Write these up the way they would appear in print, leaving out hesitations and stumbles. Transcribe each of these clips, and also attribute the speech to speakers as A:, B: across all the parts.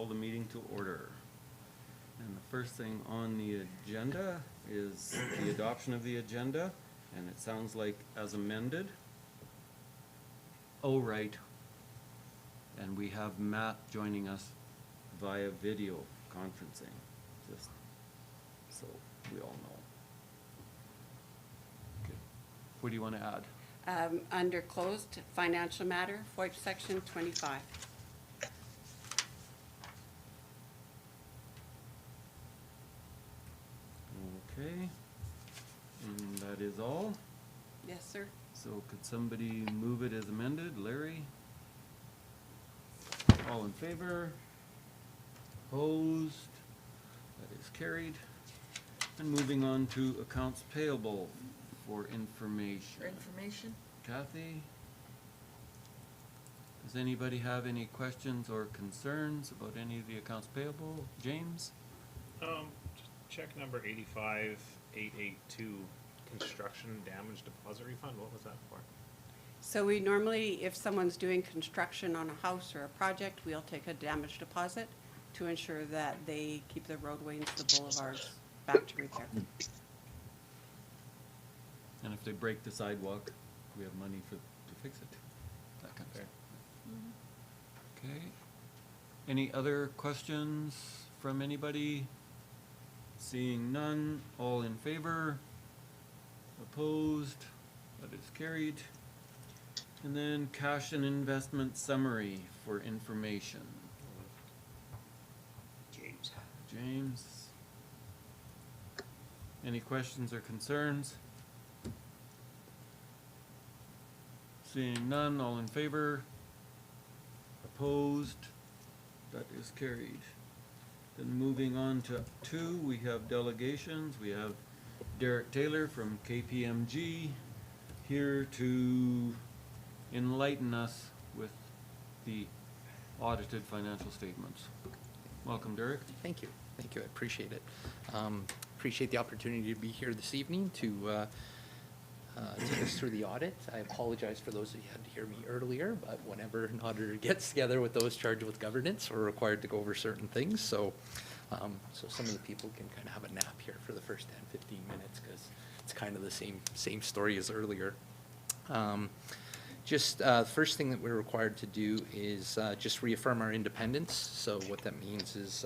A: call the meeting to order. And the first thing on the agenda is the adoption of the agenda, and it sounds like as amended. Oh, right. And we have Matt joining us via video conferencing, just so we all know. Okay. What do you want to add?
B: Under closed financial matter, FOIP section 25.
A: Okay, and that is all.
B: Yes, sir.
A: So could somebody move it as amended? Larry? All in favor? Opposed? That is carried. And moving on to accounts payable for information.
C: For information?
A: Kathy? Does anybody have any questions or concerns about any of the accounts payable? James?
D: Just check number 85882, construction damage deposit refund. What was that for?
B: So we normally, if someone's doing construction on a house or a project, we'll take a damage deposit to ensure that they keep the roadway and the boulevards back to repair.
A: And if they break the sidewalk, we have money to fix it. That kind of stuff. Okay. Any other questions from anybody? Seeing none, all in favor? Opposed? That is carried. And then cash and investment summary for information.
D: James.
A: James? Any questions or concerns? Seeing none, all in favor? Opposed? That is carried. Then moving on to 2, we have delegations. We have Derek Taylor from KPMG here to enlighten us with the audited financial statements. Welcome, Derek.
E: Thank you. Thank you. I appreciate it. Appreciate the opportunity to be here this evening to take us through the audit. I apologize for those of you who had to hear me earlier, but whenever an auditor gets together with those charged with governance, we're required to go over certain things. So, so some of the people can kind of have a nap here for the first 10, 15 minutes because it's kind of the same story as earlier. Just the first thing that we're required to do is just reaffirm our independence. So what that means is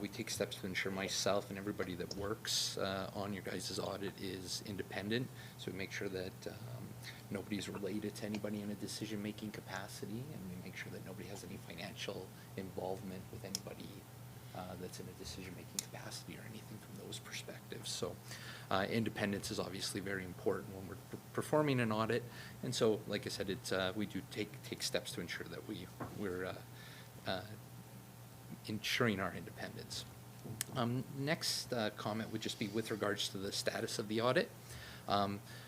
E: we take steps to ensure myself and everybody that works on your guys' audit is independent. So we make sure that nobody's related to anybody in a decision-making capacity, and we make sure that nobody has any financial involvement with anybody that's in a decision-making capacity or anything from those perspectives. So independence is obviously very important when we're performing an audit. And so, like I said, it's, we do take steps to ensure that we're ensuring our independence. Next comment would just be with regards to the status of the audit.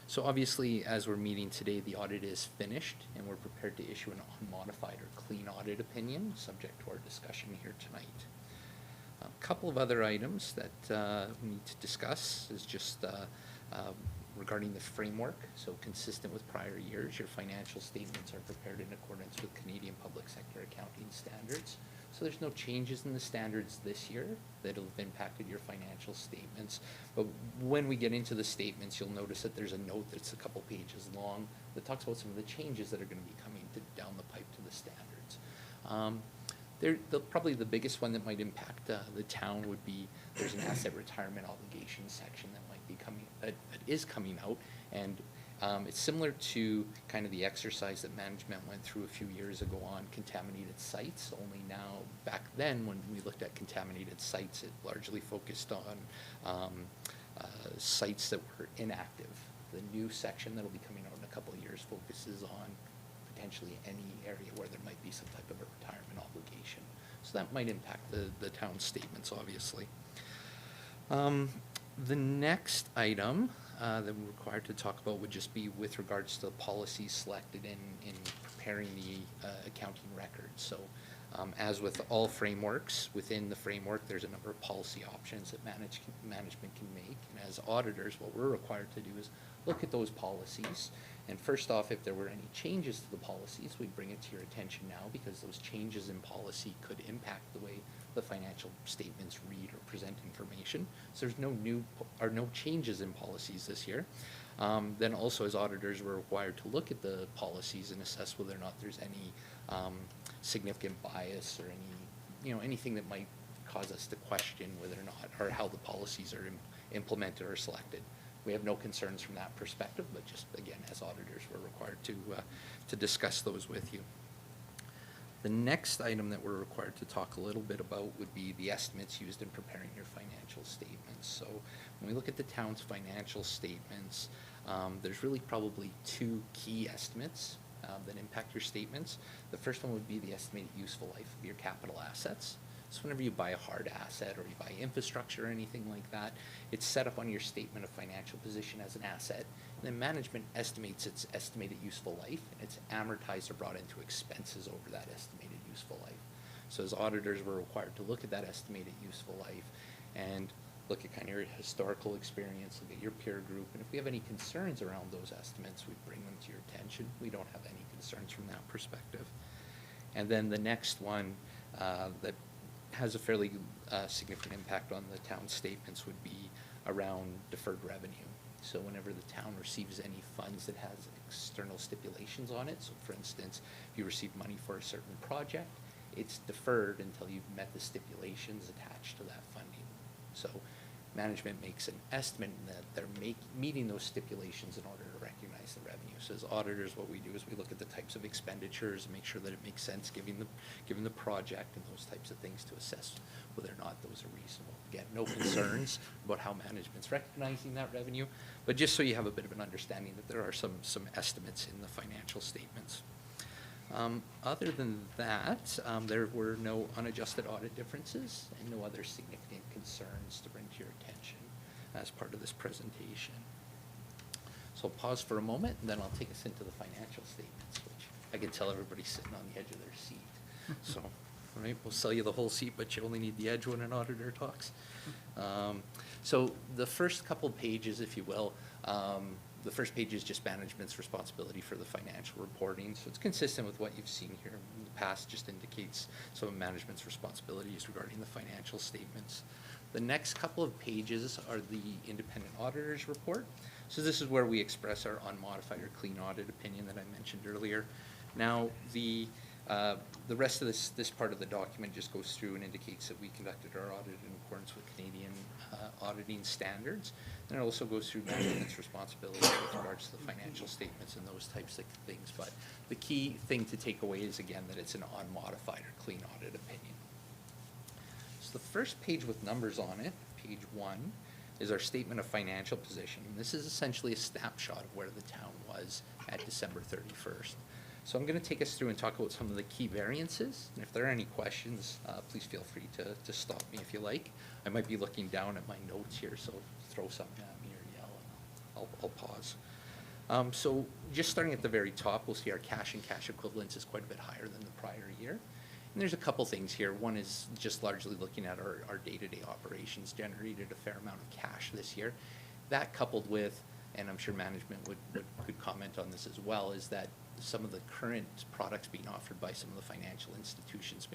E: So obviously, as we're meeting today, the audit is finished, and we're prepared to issue an unmodified or clean audit opinion, subject to our discussion here tonight. A couple of other items that we need to discuss is just regarding the framework. So consistent with prior years, your financial statements are prepared in accordance with Canadian public sector accounting standards. So there's no changes in the standards this year that have impacted your financial statements. But when we get into the statements, you'll notice that there's a note that's a couple pages long that talks about some of the changes that are going to be coming down the pipe to the standards. Probably the biggest one that might impact the town would be there's an asset retirement obligation section that might be coming, that is coming out, and it's similar to kind of the exercise that management went through a few years ago on contaminated sites, only now back then when we looked at contaminated sites, it largely focused on sites that were inactive. The new section that will be coming out in a couple of years focuses on potentially any area where there might be some type of a retirement obligation. So that might impact the town's statements, obviously. The next item that we're required to talk about would just be with regards to the policies selected in preparing the accounting records. So As with all frameworks, within the framework, there's a number of policy options that management can make. And as auditors, what we're required to do is look at those policies. And first off, if there were any changes to the policies, we'd bring it to your attention now, because those changes in policy could impact the way the financial statements read or present information. So there's no changes in policies this year. Then also, as auditors, we're required to look at the policies and assess whether or not there's any significant bias or anything that might cause us to question whether or not, or how the policies are implemented or selected. We have no concerns from that perspective, but just, again, as auditors, we're required to discuss those with you. The next item that we're required to talk a little bit about would be the estimates used in preparing your financial statements. So when we look at the town's financial statements, there's really probably two key estimates that impact your statements. The first one would be the estimated useful life of your capital assets. So whenever you buy a hard asset or you buy infrastructure or anything like that, it's set up on your statement of financial position as an asset, and then management estimates its estimated useful life, and it's amortized or brought into expenses over that estimated useful life. So as auditors, we're required to look at that estimated useful life and look at kind of your historical experience, look at your peer group, and if we have any concerns around those estimates, we bring them to your attention. We don't have any concerns from that perspective. And then the next one that has a fairly significant impact on the town's statements would be around deferred revenue. So whenever the town receives any funds that has external stipulations on it, so for instance, if you receive money for a certain project, it's deferred until you've met the stipulations attached to that funding. So management makes an estimate that they're meeting those stipulations in order to recognize the revenue. So as auditors, what we do is we look at the types of expenditures and make sure that it makes sense given the project and those types of things to assess whether or not those are reasonable. Again, no concerns about how management's recognizing that revenue, but just so you have a bit of an understanding that there are some estimates in the financial statements. Other than that, there were no unadjusted audit differences and no other significant concerns to bring to your attention as part of this presentation. So I'll pause for a moment, and then I'll take us into the financial statements, which I can tell everybody's sitting on the edge of their seat. So, all right, we'll sell you the whole seat, but you only need the edge when an auditor talks. So the first couple pages, if you will, the first page is just management's responsibility for the financial reporting. So it's consistent with what you've seen here in the past, just indicates some of management's responsibilities regarding the financial statements. The next couple of pages are the independent auditor's report. So this is where we express our unmodified or clean audit opinion that I mentioned earlier. Now, the rest of this part of the document just goes through and indicates that we conducted our audit in accordance with Canadian auditing standards. And it also goes through management's responsibility with regards to the financial statements and those types of things. But the key thing to take away is, again, that it's an unmodified or clean audit opinion. So the first page with numbers on it, page 1, is our statement of financial position. And this is essentially a snapshot of where the town was at December 31st. So I'm going to take us through and talk about some of the key variances. And if there are any questions, please feel free to stop me if you like. I might be looking down at my notes here, so throw something at me or yell, and I'll pause. So just starting at the very top, we'll see our cash and cash equivalents is quite a bit higher than the prior year. And there's a couple things here. One is just largely looking at our day-to-day operations generated a fair amount of cash this year. That coupled with, and I'm sure management could comment on this as well, is that some of the current products being offered by some of the financial institutions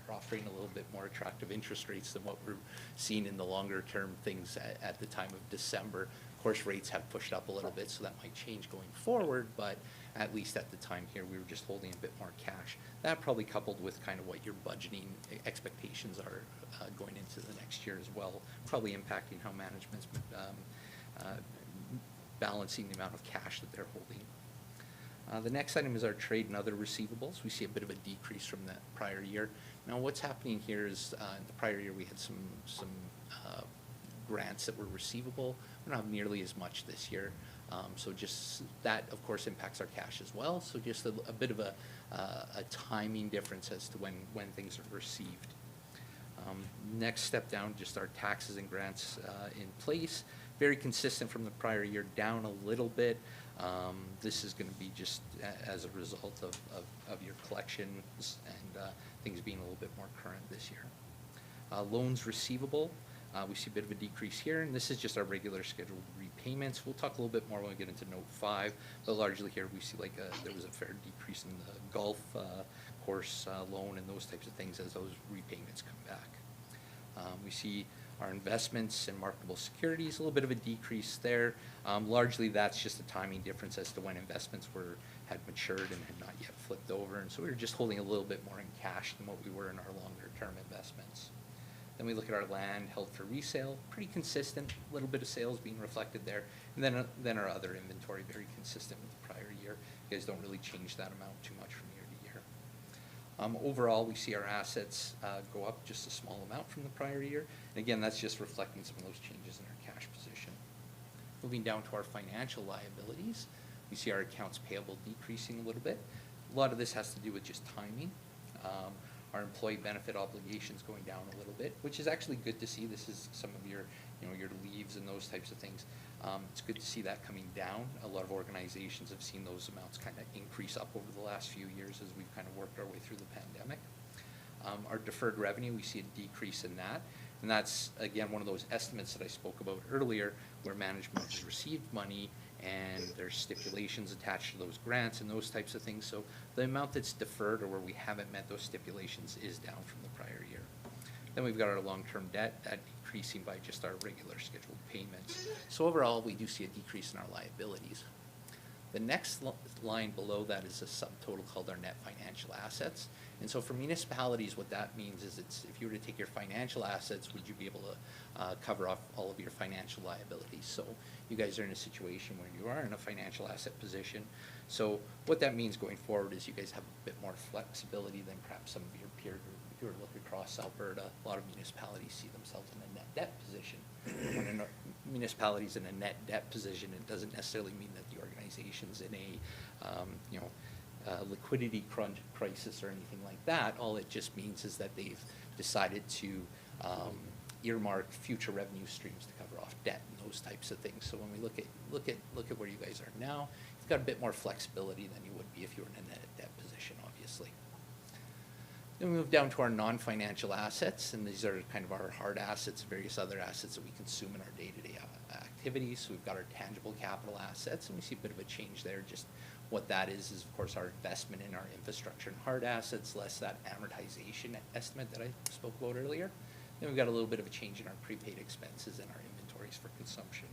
E: are offering a little bit more attractive interest rates than what we're seeing in the longer term things at the time of December. Of course, rates have pushed up a little bit, so that might change going forward, but at least at the time here, we were just holding a bit more cash. That probably coupled with kind of what your budgeting expectations are going into the next year as well, probably impacting how management's balancing the amount of cash that they're holding. The next item is our trade and other receivables. We see a bit of a decrease from that prior year. Now, what's happening here is in the prior year we had some grants that were receivable. We don't have nearly as much this year. So just that, of course, impacts our cash as well. So just a bit of a timing difference as to when things are received. Next step down, just our taxes and grants in place. Very consistent from the prior year, down a little bit. This is gonna be just as a result of your collections and things being a little bit more current this year. Loans receivable, we see a bit of a decrease here, and this is just our regular scheduled repayments. We'll talk a little bit more when we get into note 5, but largely here we see like there was a fair decrease in the golf course loan and those types of things as those repayments come back. We see our investments in marketable securities, a little bit of a decrease there. Largely that's just a timing difference as to when investments had matured and had not yet flipped over, and so we were just holding a little bit more in cash than what we were in our longer term investments. Then we look at our land held for resale, pretty consistent, a little bit of sales being reflected there. And then our other inventory, very consistent with the prior year. You guys don't really change that amount too much from year to year. Overall, we see our assets go up just a small amount from the prior year. And again, that's just reflecting some of those changes in our cash position. Moving down to our financial liabilities, we see our accounts payable decreasing a little bit. A lot of this has to do with just timing. Our employee benefit obligations going down a little bit, which is actually good to see. This is some of your, your leaves and those types of things. It's good to see that coming down. A lot of organizations have seen those amounts kind of increase up over the last few years as we've kind of worked our way through the pandemic. Our deferred revenue, we see a decrease in that. And that's, again, one of those estimates that I spoke about earlier, where management has received money and there's stipulations attached to those grants and those types of things. So the amount that's deferred or where we haven't met those stipulations is down from the prior year. Then we've got our long-term debt, that decreasing by just our regular scheduled payments. So overall, we do see a decrease in our liabilities. The next line below that is a subtotal called our net financial assets. And so for municipalities, what that means is if you were to take your financial assets, would you be able to cover off all of your financial liabilities? So you guys are in a situation where you are in a financial asset position. So what that means going forward is you guys have a bit more flexibility than perhaps some of your peer group. If you were to look across Alberta, a lot of municipalities see themselves in a net debt position. When a municipality is in a net debt position, it doesn't necessarily mean that the organization's in a liquidity crunch crisis or anything like that. All it just means is that they've decided to earmark future revenue streams to cover off debt and those types of things. So when we look at where you guys are now, you've got a bit more flexibility than you would be if you were in a net debt position, obviously. Then we move down to our non-financial assets, and these are kind of our hard assets, various other assets that we consume in our day-to-day activities. So we've got our tangible capital assets, and we see a bit of a change there. Just what that is of course our investment in our infrastructure and hard assets, less that amortization estimate that I spoke about earlier. Then we've got a little bit of a change in our prepaid expenses and our inventories for consumption.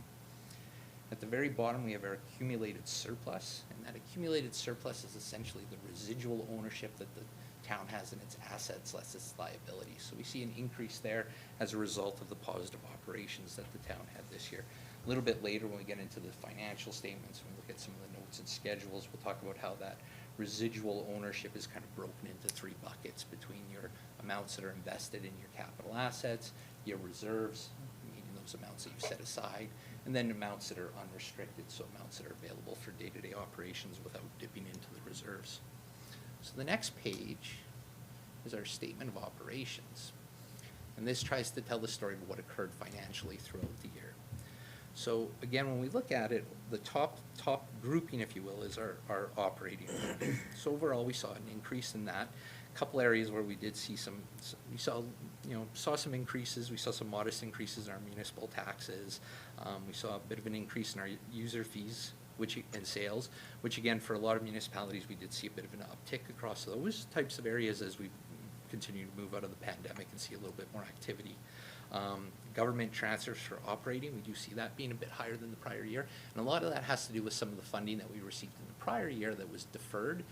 E: At the very bottom, we have our accumulated surplus, and that accumulated surplus is essentially the residual ownership that the town has in its assets less its liabilities. So we see an increase there as a result of the positive operations that the town had this year. A little bit later, when we get into the financial statements, when we look at some of the notes and schedules, we'll talk about how that residual ownership is kind of broken into 3 buckets between your amounts that are invested in your capital assets, your reserves, meaning those amounts that you've set aside, and then amounts that are unrestricted, so amounts that are available for day-to-day operations without dipping into the reserves. So the next page is our statement of operations. And this tries to tell the story of what occurred financially throughout the year. So again, when we look at it, the top grouping, if you will, is our operating revenue. So overall, we saw an increase in that. A couple areas where we did see we saw some increases. We saw some modest increases in our municipal taxes. We saw a bit of an increase in our user fees, and sales, which again, for a lot of municipalities, we did see a bit of an uptick across those types of areas as we continue to move out of the pandemic and see a little bit more activity. Government transfers for operating, we do see that being a bit higher than the prior year, and a lot of that has to do with some of the funding that we received in the prior year that was deferred,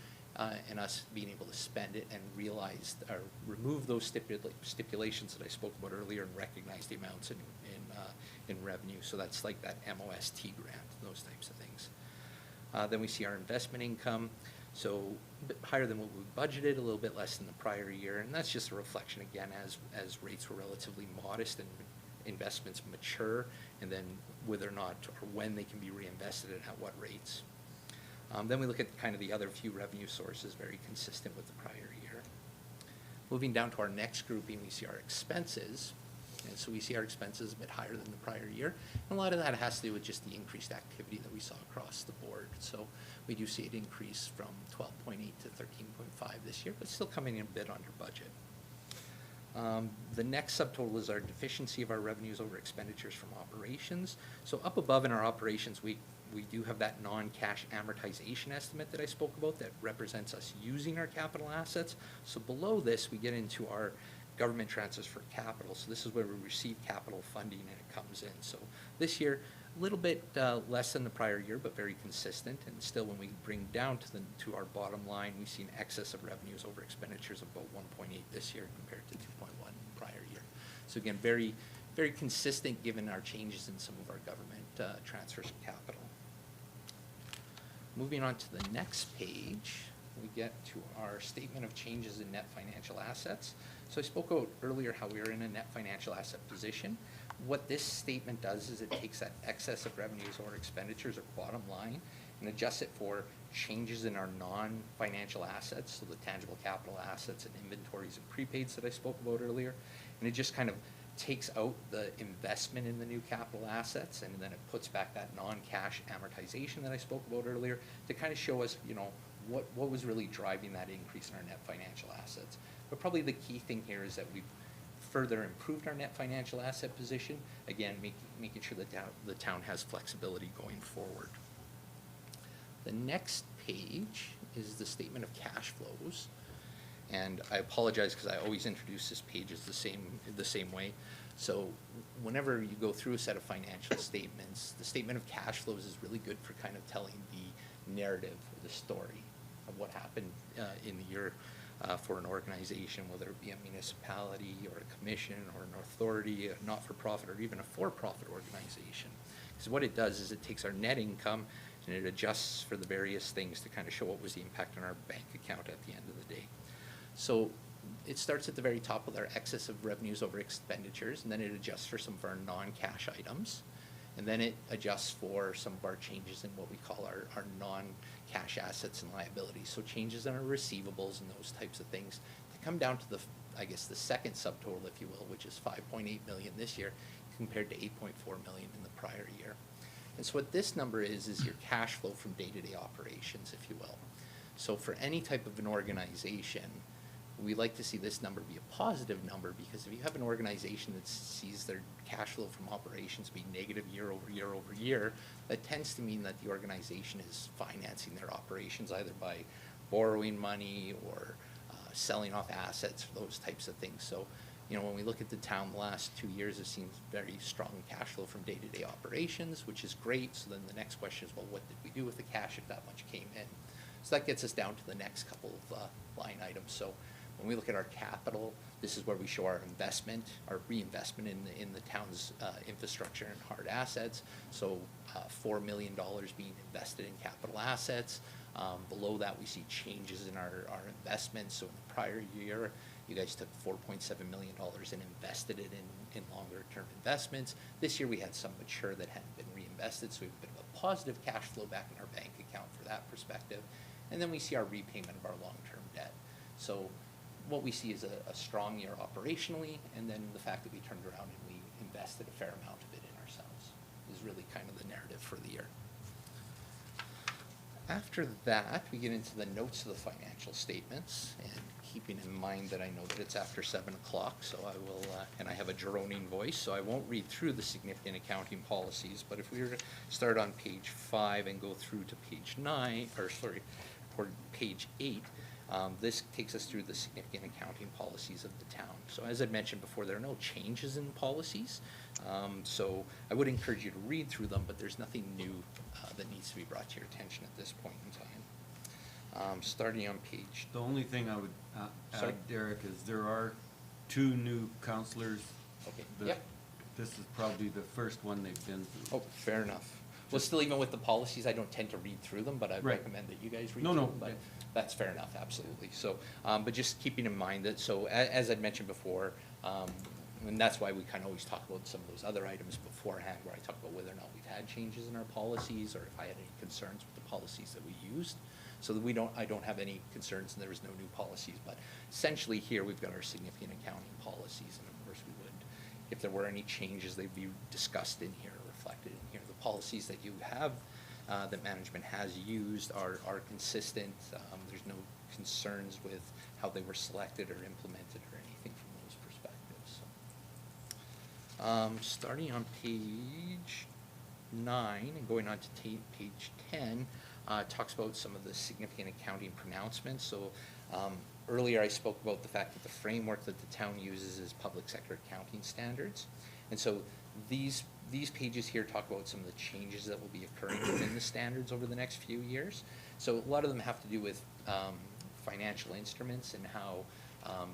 E: and us being able to spend it and realize or remove those stipulations that I spoke about earlier and recognize the amounts in revenue. So that's like that MOST grant, those types of things. Then we see our investment income, so a bit higher than what we budgeted, a little bit less than the prior year, and that's just a reflection again as rates were relatively modest and investments mature, and then whether or not or when they can be reinvested and at what rates. Then we look at kind of the other few revenue sources, very consistent with the prior year. Moving down to our next grouping, we see our expenses. And so we see our expenses a bit higher than the prior year. And a lot of that has to do with just the increased activity that we saw across the board. So we do see it increase from 12.8 to 13.5 this year, but still coming in a bit under budget. The next subtotal is our deficiency of our revenues over expenditures from operations. So up above in our operations, we do have that non-cash amortization estimate that I spoke about that represents us using our capital assets. So below this, we get into our government transfers for capital. So this is where we receive capital funding and it comes in. So this year, a little bit less than the prior year, but very consistent. And still, when we bring down to our bottom line, we see an excess of revenues over expenditures of about 1.8 this year compared to 2.1 prior year. So again, very, very consistent given our changes in some of our government transfers of capital. Moving on to the next page, we get to our statement of changes in net financial assets. So I spoke about earlier how we are in a net financial asset position. What this statement does is it takes that excess of revenues or expenditures or bottom line and adjusts it for changes in our non-financial assets, so the tangible capital assets and inventories and prepaids that I spoke about earlier. And it just kind of takes out the investment in the new capital assets, and then it puts back that non-cash amortization that I spoke about earlier to kind of show us, you know, what was really driving that increase in our net financial assets. But probably the key thing here is that we've further improved our net financial asset position, again, making sure that the town has flexibility going forward. The next page is the statement of cash flows. And I apologize because I always introduce this page as the same way. So whenever you go through a set of financial statements, the statement of cash flows is really good for kind of telling the narrative or the story of what happened in the year for an organization, whether it be a municipality or a commission or an authority, a not-for-profit, or even a for-profit organization. Because what it does is it takes our net income and it adjusts for the various things to kind of show what was the impact on our bank account at the end of the day. So it starts at the very top with our excess of revenues over expenditures, and then it adjusts for some of our non-cash items. And then it adjusts for some of our changes in what we call our non-cash assets and liabilities. So changes in our receivables and those types of things to come down to the, I guess, the second subtotal, if you will, which is 5.8 million this year compared to 8.4 million in the prior year. And so what this number is your cash flow from day-to-day operations, if you will. So for any type of an organization, we like to see this number be a positive number, because if you have an organization that sees their cash flow from operations be negative year over year over year, that tends to mean that the organization is financing their operations either by borrowing money or selling off assets, those types of things. So, you know, when we look at the town the last 2 years, it seems very strong cash flow from day-to-day operations, which is great. So then the next question is, well, what did we do with the cash if that much came in? So that gets us down to the next couple of line items. So when we look at our capital, this is where we show our investment, our reinvestment in the town's infrastructure and hard assets. So $4 million being invested in capital assets. Below that, we see changes in our investments. So in the prior year, you guys took $4.7 million and invested it in longer-term investments. This year, we had some mature that hadn't been reinvested, so we have a bit of a positive cash flow back in our bank account for that perspective. And then we see our repayment of our long-term debt. So what we see is a strong year operationally, and then the fact that we turned around and we invested a fair amount of it in ourselves is really kind of the narrative for the year. After that, we get into the notes of the financial statements, and keeping in mind that I know that it's after 7 o'clock, so I will, and I have a droning voice, so I won't read through the significant accounting policies, but if we were to start on page 5 and go through to page 9, or page 8, this takes us through the significant accounting policies of the town. So as I mentioned before, there are no changes in policies. So I would encourage you to read through them, but there's nothing new that needs to be brought to your attention at this point in time. Starting on page...
A: The only thing I would
E: Sorry?
A: add, Derek, is there are 2 new counselors.
E: Okay,
A: that
E: yep.
A: This is probably the first one they've been through.
E: Oh, fair enough. Well, still, even with the policies, I don't tend to read through them, but I
A: Right.
E: recommend that you guys read
A: No,
E: through
A: no.
E: them. But that's fair enough, absolutely. So, but just keeping in mind that, so as I'd mentioned before, and that's why we kind of always talk about some of those other items beforehand, where I talk about whether or not we've had changes in our policies, or if I had any concerns with the policies that we used. So that I don't have any concerns, and there was no new policies. But essentially here, we've got our significant accounting policies, and of course we would if there were any changes, they'd be discussed in here, reflected in here. The policies that you have, that management has used are consistent. There's no concerns with how they were selected or implemented or anything from those perspectives. So, starting on page 9 and going on to page 10, talks about some of the significant accounting pronouncements. So earlier I spoke about the fact that the framework that the town uses is public sector accounting standards. And so these pages here talk about some of the changes that will be occurring within the standards over the next few years. So a lot of them have to do with financial instruments and how,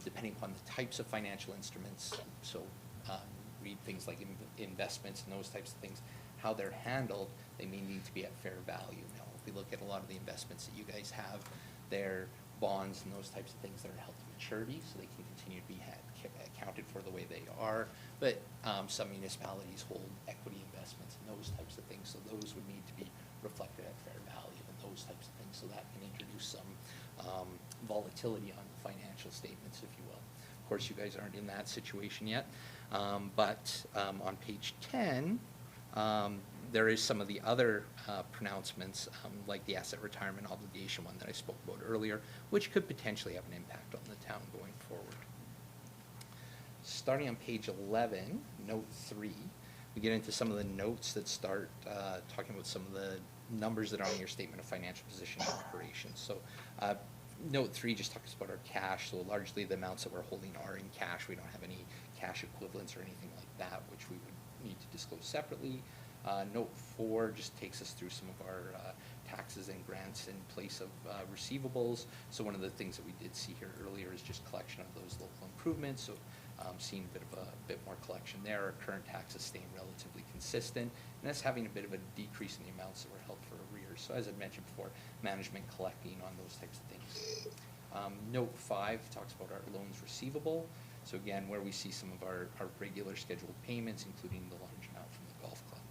E: depending upon the types of financial instruments, so read things like investments and those types of things, how they're handled, they may need to be at fair value. Now, if we look at a lot of the investments that you guys have, they're bonds and those types of things that are held to maturity, so they can continue to be accounted for the way they are. But some municipalities hold equity investments and those types of things, so those would need to be reflected at fair value and those types of things, so that can introduce some volatility on the financial statements, if you will. Of course, you guys aren't in that situation yet, but on page 10, there is some of the other pronouncements, like the asset retirement obligation one that I spoke about earlier, which could potentially have an impact on the town going forward. Starting on page 11, note 3, we get into some of the notes that start talking about some of the numbers that are on your statement of financial position and operations. So note 3 just talks about our cash, so largely the amounts that we're holding are in cash. We don't have any cash equivalents or anything like that, which we would need to disclose separately. Note 4 just takes us through some of our taxes and grants in place of receivables. So one of the things that we did see here earlier is just collection of those local improvements. So seeing a bit more collection there. Our current taxes staying relatively consistent, and that's having a bit of a decrease in the amounts that were held for arrears. So as I mentioned before, management collecting on those types of things. Note 5 talks about our loans receivable. So again, where we see some of our regular scheduled payments, including the large amount from the golf club.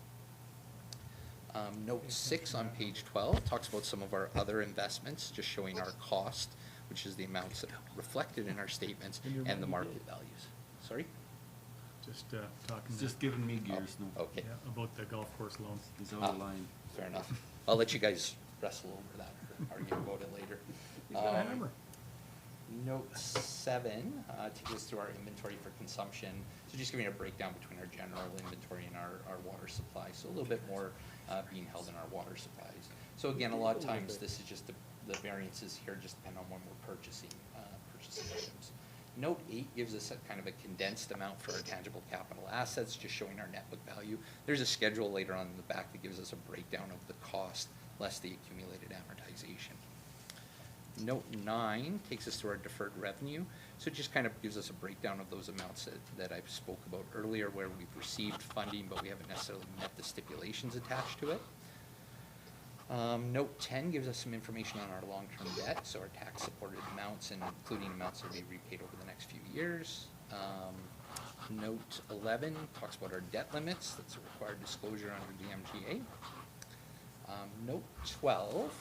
E: Note 6 on page 12 talks about some of our other investments, just showing our cost, which is the amounts that are reflected in our statements, and the market values. Sorry?
C: Just talking.
A: It's just giving me gears now.
E: Okay.
C: Yeah, about the golf course loans.
A: He's out of line.
E: Fair enough. I'll let you guys wrestle over that or argue about it later.
C: He's got a hammer.
E: Note 7 takes us through our inventory for consumption. So just giving a breakdown between our general inventory and our water supply. So a little bit more being held in our water supplies. So again, a lot of times this is just the variances here just depend on when we're purchasing items. Note 8 gives us a kind of a condensed amount for our tangible capital assets, just showing our net book value. There's a schedule later on in the back that gives us a breakdown of the cost less the accumulated amortization. Note 9 takes us to our deferred revenue. So it just kind of gives us a breakdown of those amounts that I spoke about earlier, where we've received funding but we haven't necessarily met the stipulations attached to it. Note 10 gives us some information on our long-term debt, so our tax-supported amounts and including amounts that will be repaid over the next few years. Note 11 talks about our debt limits. That's a required disclosure under DMGA. Note 12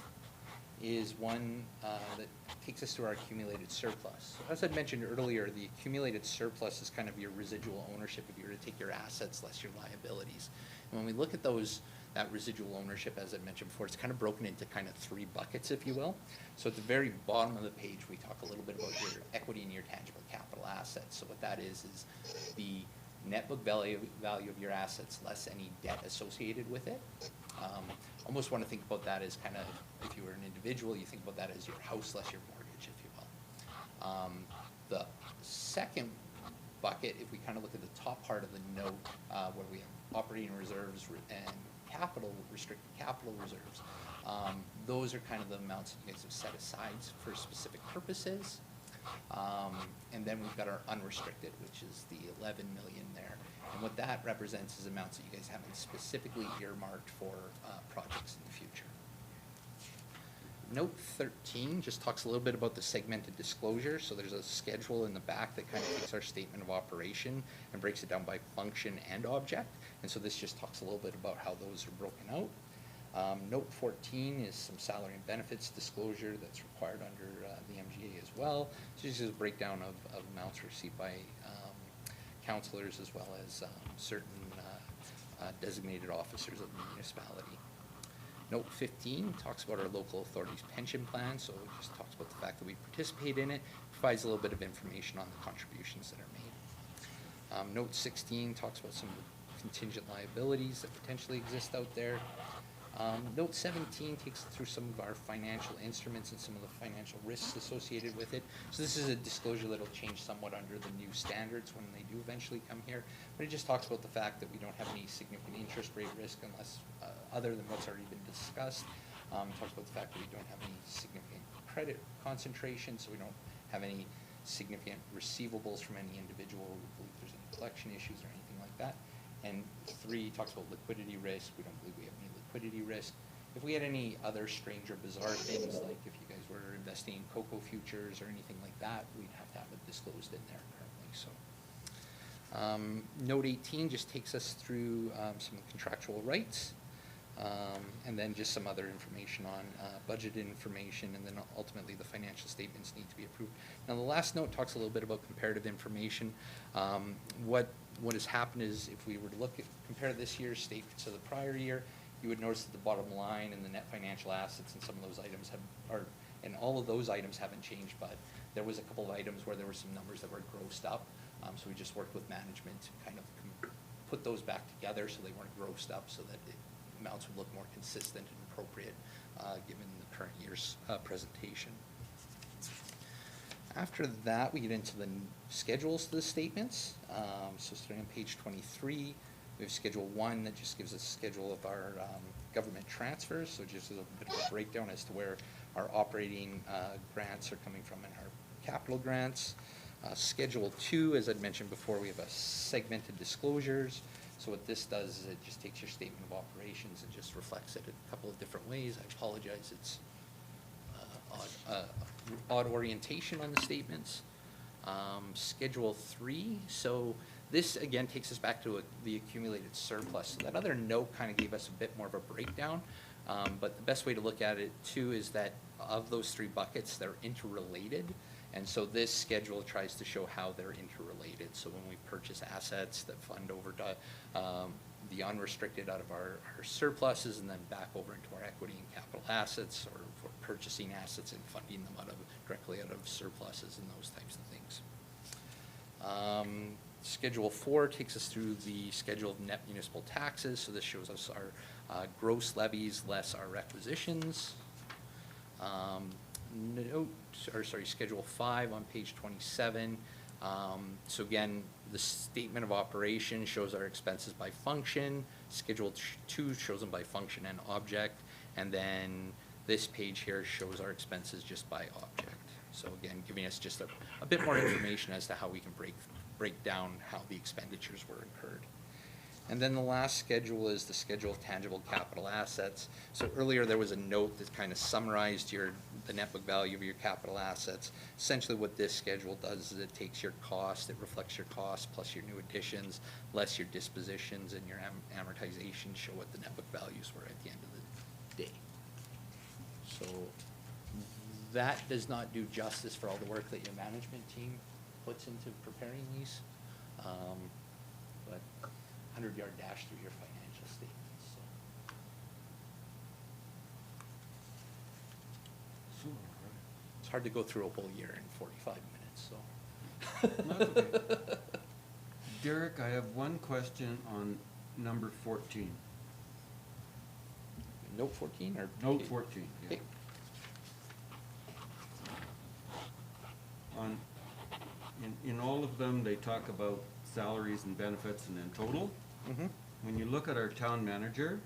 E: is one that takes us to our accumulated surplus. So as I mentioned earlier, the accumulated surplus is kind of your residual ownership if you were to take your assets less your liabilities. And when we look at that residual ownership, as I mentioned before, it's kind of broken into kind of 3 buckets, if you will. So at the very bottom of the page, we talk a little bit about your equity and your tangible capital assets. So what that is the net book value of your assets less any debt associated with it. Almost want to think about that as kind of, if you were an individual, you think about that as your house less your mortgage, if you will. The second bucket, if we kind of look at the top part of the note, where we have operating reserves and restricted capital reserves, those are kind of the amounts that you guys have set aside for specific purposes. And then we've got our unrestricted, which is the 11 million there. And what that represents is amounts that you guys haven't specifically earmarked for projects in the future. Note 13 just talks a little bit about the segmented disclosure. So there's a schedule in the back that kind of takes our statement of operation and breaks it down by function and object. And so this just talks a little bit about how those are broken out. Note 14 is some salary and benefits disclosure that's required under the MGA as well. So this is a breakdown of amounts received by councilors as well as certain designated officers of the municipality. Note 15 talks about our local authorities pension plan, so it just talks about the fact that we participate in it, provides a little bit of information on the contributions that are made. Note 16 talks about some of the contingent liabilities that potentially exist out there. Note 17 takes us through some of our financial instruments and some of the financial risks associated with it. So this is a disclosure that will change somewhat under the new standards when they do eventually come here. But it just talks about the fact that we don't have any significant interest rate risk unless, other than what's already been discussed. It talks about the fact that we don't have any significant credit concentration, so we don't have any significant receivables from any individual. We believe there's any collection issues or anything like that. And 3 talks about liquidity risk. We don't believe we have any liquidity risk. If we had any other strange or bizarre things, like if you guys were investing in cocoa futures or anything like that, we'd have to have it disclosed in there currently. So, Note 18 just takes us through some contractual rights, and then just some other information on budget information, and then ultimately the financial statements need to be approved. Now, the last note talks a little bit about comparative information. What has happened is, if we were to compare this year's statements to the prior year, you would notice that the bottom line and the net financial assets and some of those items and all of those items haven't changed, but there was a couple of items where there were some numbers that were grossed up. So we just worked with management to kind of put those back together so they weren't grossed up, so that the amounts would look more consistent and appropriate given the current year's presentation. After that, we get into the schedules to the statements. So starting on page 23, we have Schedule 1 that just gives us a schedule of our government transfers, so just a bit of a breakdown as to where our operating grants are coming from and our capital grants. Schedule 2, as I'd mentioned before, we have a segmented disclosures. So what this does is it just takes your statement of operations and just reflects it a couple of different ways. I apologize, it's odd orientation on the statements. Schedule 3, so this again takes us back to the accumulated surplus. So that other note kind of gave us a bit more of a breakdown, but the best way to look at it too is that of those 3 buckets, they're interrelated. And so this schedule tries to show how they're interrelated. So when we purchase assets that fund over to the unrestricted out of our surpluses and then back over into our equity and capital assets, or for purchasing assets and funding them directly out of surpluses and those types of things. Schedule 4 takes us through the schedule of net municipal taxes. So this shows us our gross levies less our requisitions. Schedule 5 on page 27. So again, the statement of operation shows our expenses by function. Schedule 2 shows them by function and object. And then this page here shows our expenses just by object. So again, giving us just a bit more information as to how we can break down how the expenditures were incurred. And then the last schedule is the schedule of tangible capital assets. So earlier there was a note that kind of summarized the net book value of your capital assets. Essentially what this schedule does is it takes your cost, it reflects your cost plus your new additions, less your dispositions and your amortization, show what the net book values were at the end of the day. So that does not do justice for all the work that your management team puts into preparing these. But 100-yard dash through your financial statements. So. It's hard to go through a whole year in 45 minutes. So.
A: That's okay. Derek, I have one question on number 14.
E: Note 14 or?
A: Note 14, yeah.
E: Okay.
A: In all of them, they talk about salaries and benefits and in total.
E: Mm-hmm.
A: When you look at our town manager,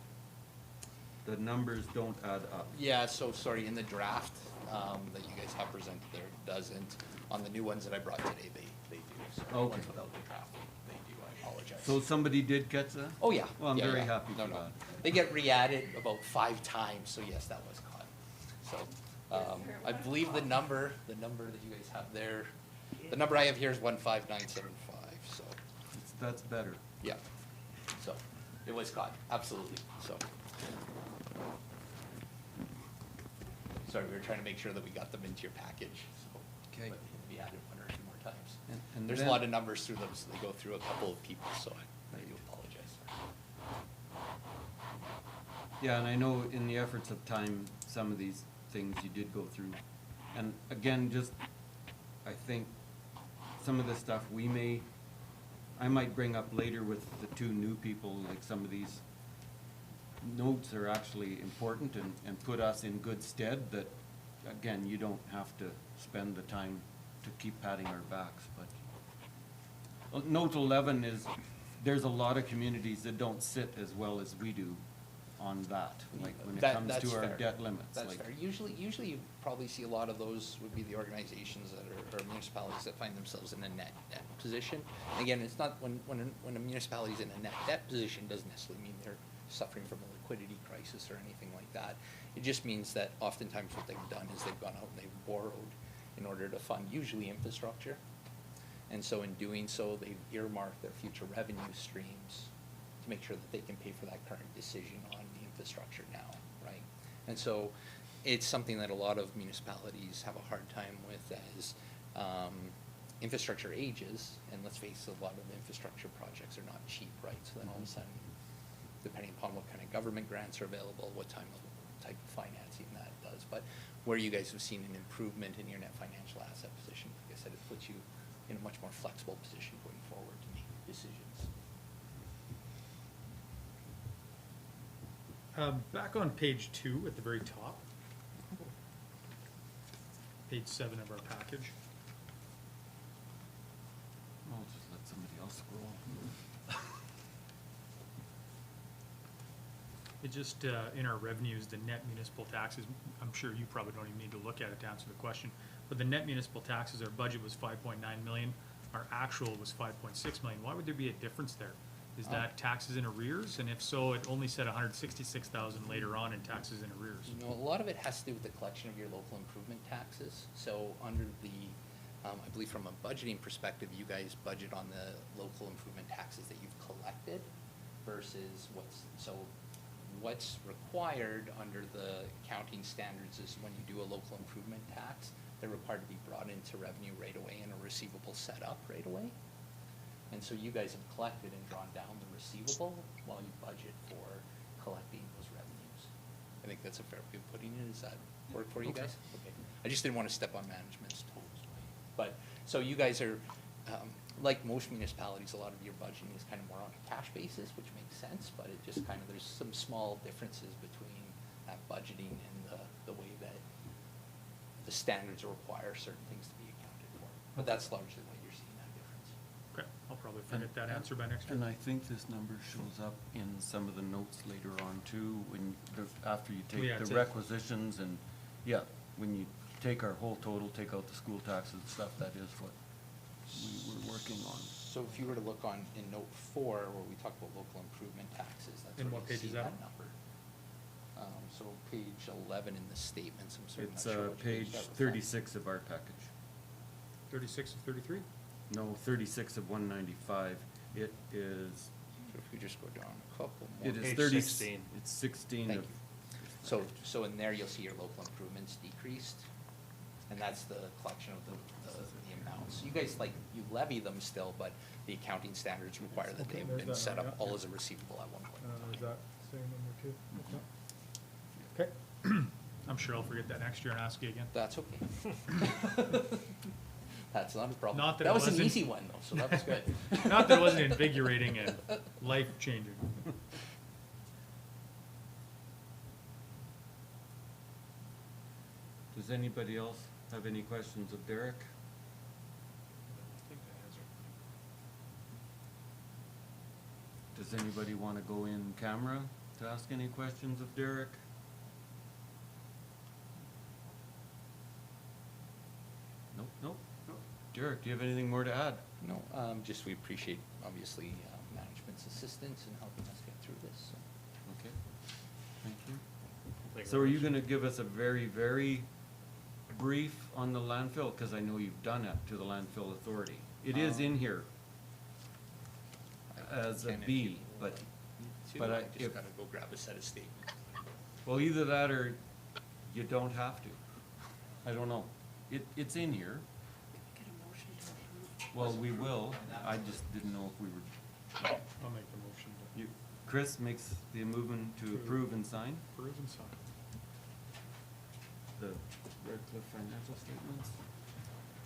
A: the numbers don't add up.
E: Yeah, so sorry, in the draft that you guys have presented there, it doesn't. On the new ones that I brought today, they do. So the
A: Okay.
E: ones without the draft, they do. I apologize.
A: So somebody did catch that?
E: Oh, yeah.
A: Well, I'm
E: Yeah,
A: very
E: yeah.
A: happy
E: No,
A: for
E: no.
A: that.
E: They get re-added about 5 times, so yes, that was caught. So, I believe the number that you guys have there, the number I have here is 15975, so,
A: That's better.
E: yeah. So, it was caught, absolutely, so. Sorry, we were trying to make sure that we got them into your package, so.
A: Okay.
E: But it'll be added 1 or 2 more times.
A: And
E: There's a
A: then-
E: lot of numbers through them, so they go through a couple of people, so I do apologize.
A: Yeah, and I know in the efforts of time, some of these things you did go through. And again, just, I think, some of the stuff I might bring up later with the two new people, like some of these notes are actually important and put us in good stead, that, again, you don't have to spend the time to keep patting our backs, but. Note 11 is, there's a lot of communities that don't sit as well as we do on that, like when it comes
E: That's
A: to our
E: fair.
A: debt limits.
E: That's
A: like-
E: fair. Usually you probably see a lot of those would be the organizations that are, or municipalities that find themselves in a net debt position. Again, it's not, when a municipality's in a net debt position, doesn't necessarily mean they're suffering from a liquidity crisis or anything like that. It just means that oftentimes what they've done is they've gone out and they've borrowed in order to fund usually infrastructure. And so in doing so, they've earmarked their future revenue streams to make sure that they can pay for that current decision on the infrastructure now, right? And so it's something that a lot of municipalities have a hard time with as infrastructure ages, and let's face it, a lot of infrastructure projects are not cheap, right? So then all of a sudden, depending upon what kind of government grants are available, what type of financing that does. But where you guys have seen an improvement in your net financial asset position, like I said, it puts you in a much more flexible position going forward to make decisions.
C: Back on page 2 at the very top. Page 7 of our package.
A: I'll just let somebody else scroll.
C: It just, in our revenues, the net municipal taxes, I'm sure you probably don't even need to look at it to answer the question, but the net municipal taxes, our budget was 5.9 million, our actual was 5.6 million. Why would there be a difference there? Is that taxes in arrears? And if so, it only said 166,000 later on in taxes in arrears.
E: You know, a lot of it has to do with the collection of your local improvement taxes. So under the, I believe from a budgeting perspective, you guys budget on the local improvement taxes that you've collected versus what's required under the accounting standards is when you do a local improvement tax, they're required to be brought into revenue right away and a receivable set up right away. And so you guys have collected and drawn down the receivable while you budget for collecting those revenues. I think that's a fair way of putting it. Does that work for you
C: Okay.
E: guys? Okay. I just didn't want to step on management's toes. But, so you guys are, like most municipalities, a lot of your budgeting is kind of more on a cash basis, which makes sense, but it just kind of, there's some small differences between that budgeting and the way that the standards require certain things to be accounted for. But that's largely why you're seeing that difference.
C: Okay, I'll probably forget that answer by next year.
A: And I think this number shows up in some of the notes later on too, after you take
C: Yeah, it
A: the
C: says-
A: requisitions and, yeah, when you take our whole total, take out the school taxes and stuff, that is what we were working on.
E: So if you were to look on, in note 4, where we talk about local improvement taxes, that's
C: And
E: where
C: what
E: you'll
C: page
E: see
C: is that
E: that
C: on?
E: number. So page 11 in the statements, I'm certainly not
A: It's
E: sure what
A: page
E: that reflects.
A: 36 of our package.
C: 36 of 33?
A: No, 36 of 195. It is,
E: So if we just go down a couple more.
A: it is
D: Page
A: 30.
D: 16.
A: It's 16
E: Thank
A: of.
E: you. So in there, you'll see your local improvements decreased, and that's the collection of the amounts. You guys, you levy them still, but the accounting standards require that they've
C: there's
E: been
C: that
E: set
C: one,
E: up
C: yeah.
E: all as a receivable at one point.
C: Is that same number too? Okay. I'm sure I'll forget that next year and ask you again.
E: That's okay. That's not a problem.
C: Not that
E: That
C: it
E: was an
C: wasn't-
E: easy one, though, so that was good.
C: Not that it wasn't invigorating and life-changing.
A: Does anybody else have any questions of Derek?
D: I think that answered.
A: Does anybody want to go in camera to ask any questions of Derek? Nope. Derek, do you have anything more to add?
E: No, just we appreciate, obviously, management's assistance in helping us get through this, so.
A: Okay, thank you.
D: Thank
A: So are
D: very
A: you
D: much.
A: gonna give us a very, very brief on the landfill? Cause I know you've done it to the landfill authority. It is in here as a
E: Can if you
A: B, but,
E: want to.
A: but
E: I
A: if-
E: just gotta go grab a set of statements.
A: well, either that or you don't have to. I don't know. It's in here.
B: Get a motion to approve.
A: Well, we will, I just didn't know if we were,
C: I'll make the motion to
A: you, Chris makes the movement to approve and sign
C: approve and sign.
A: the Redcliff financial statements.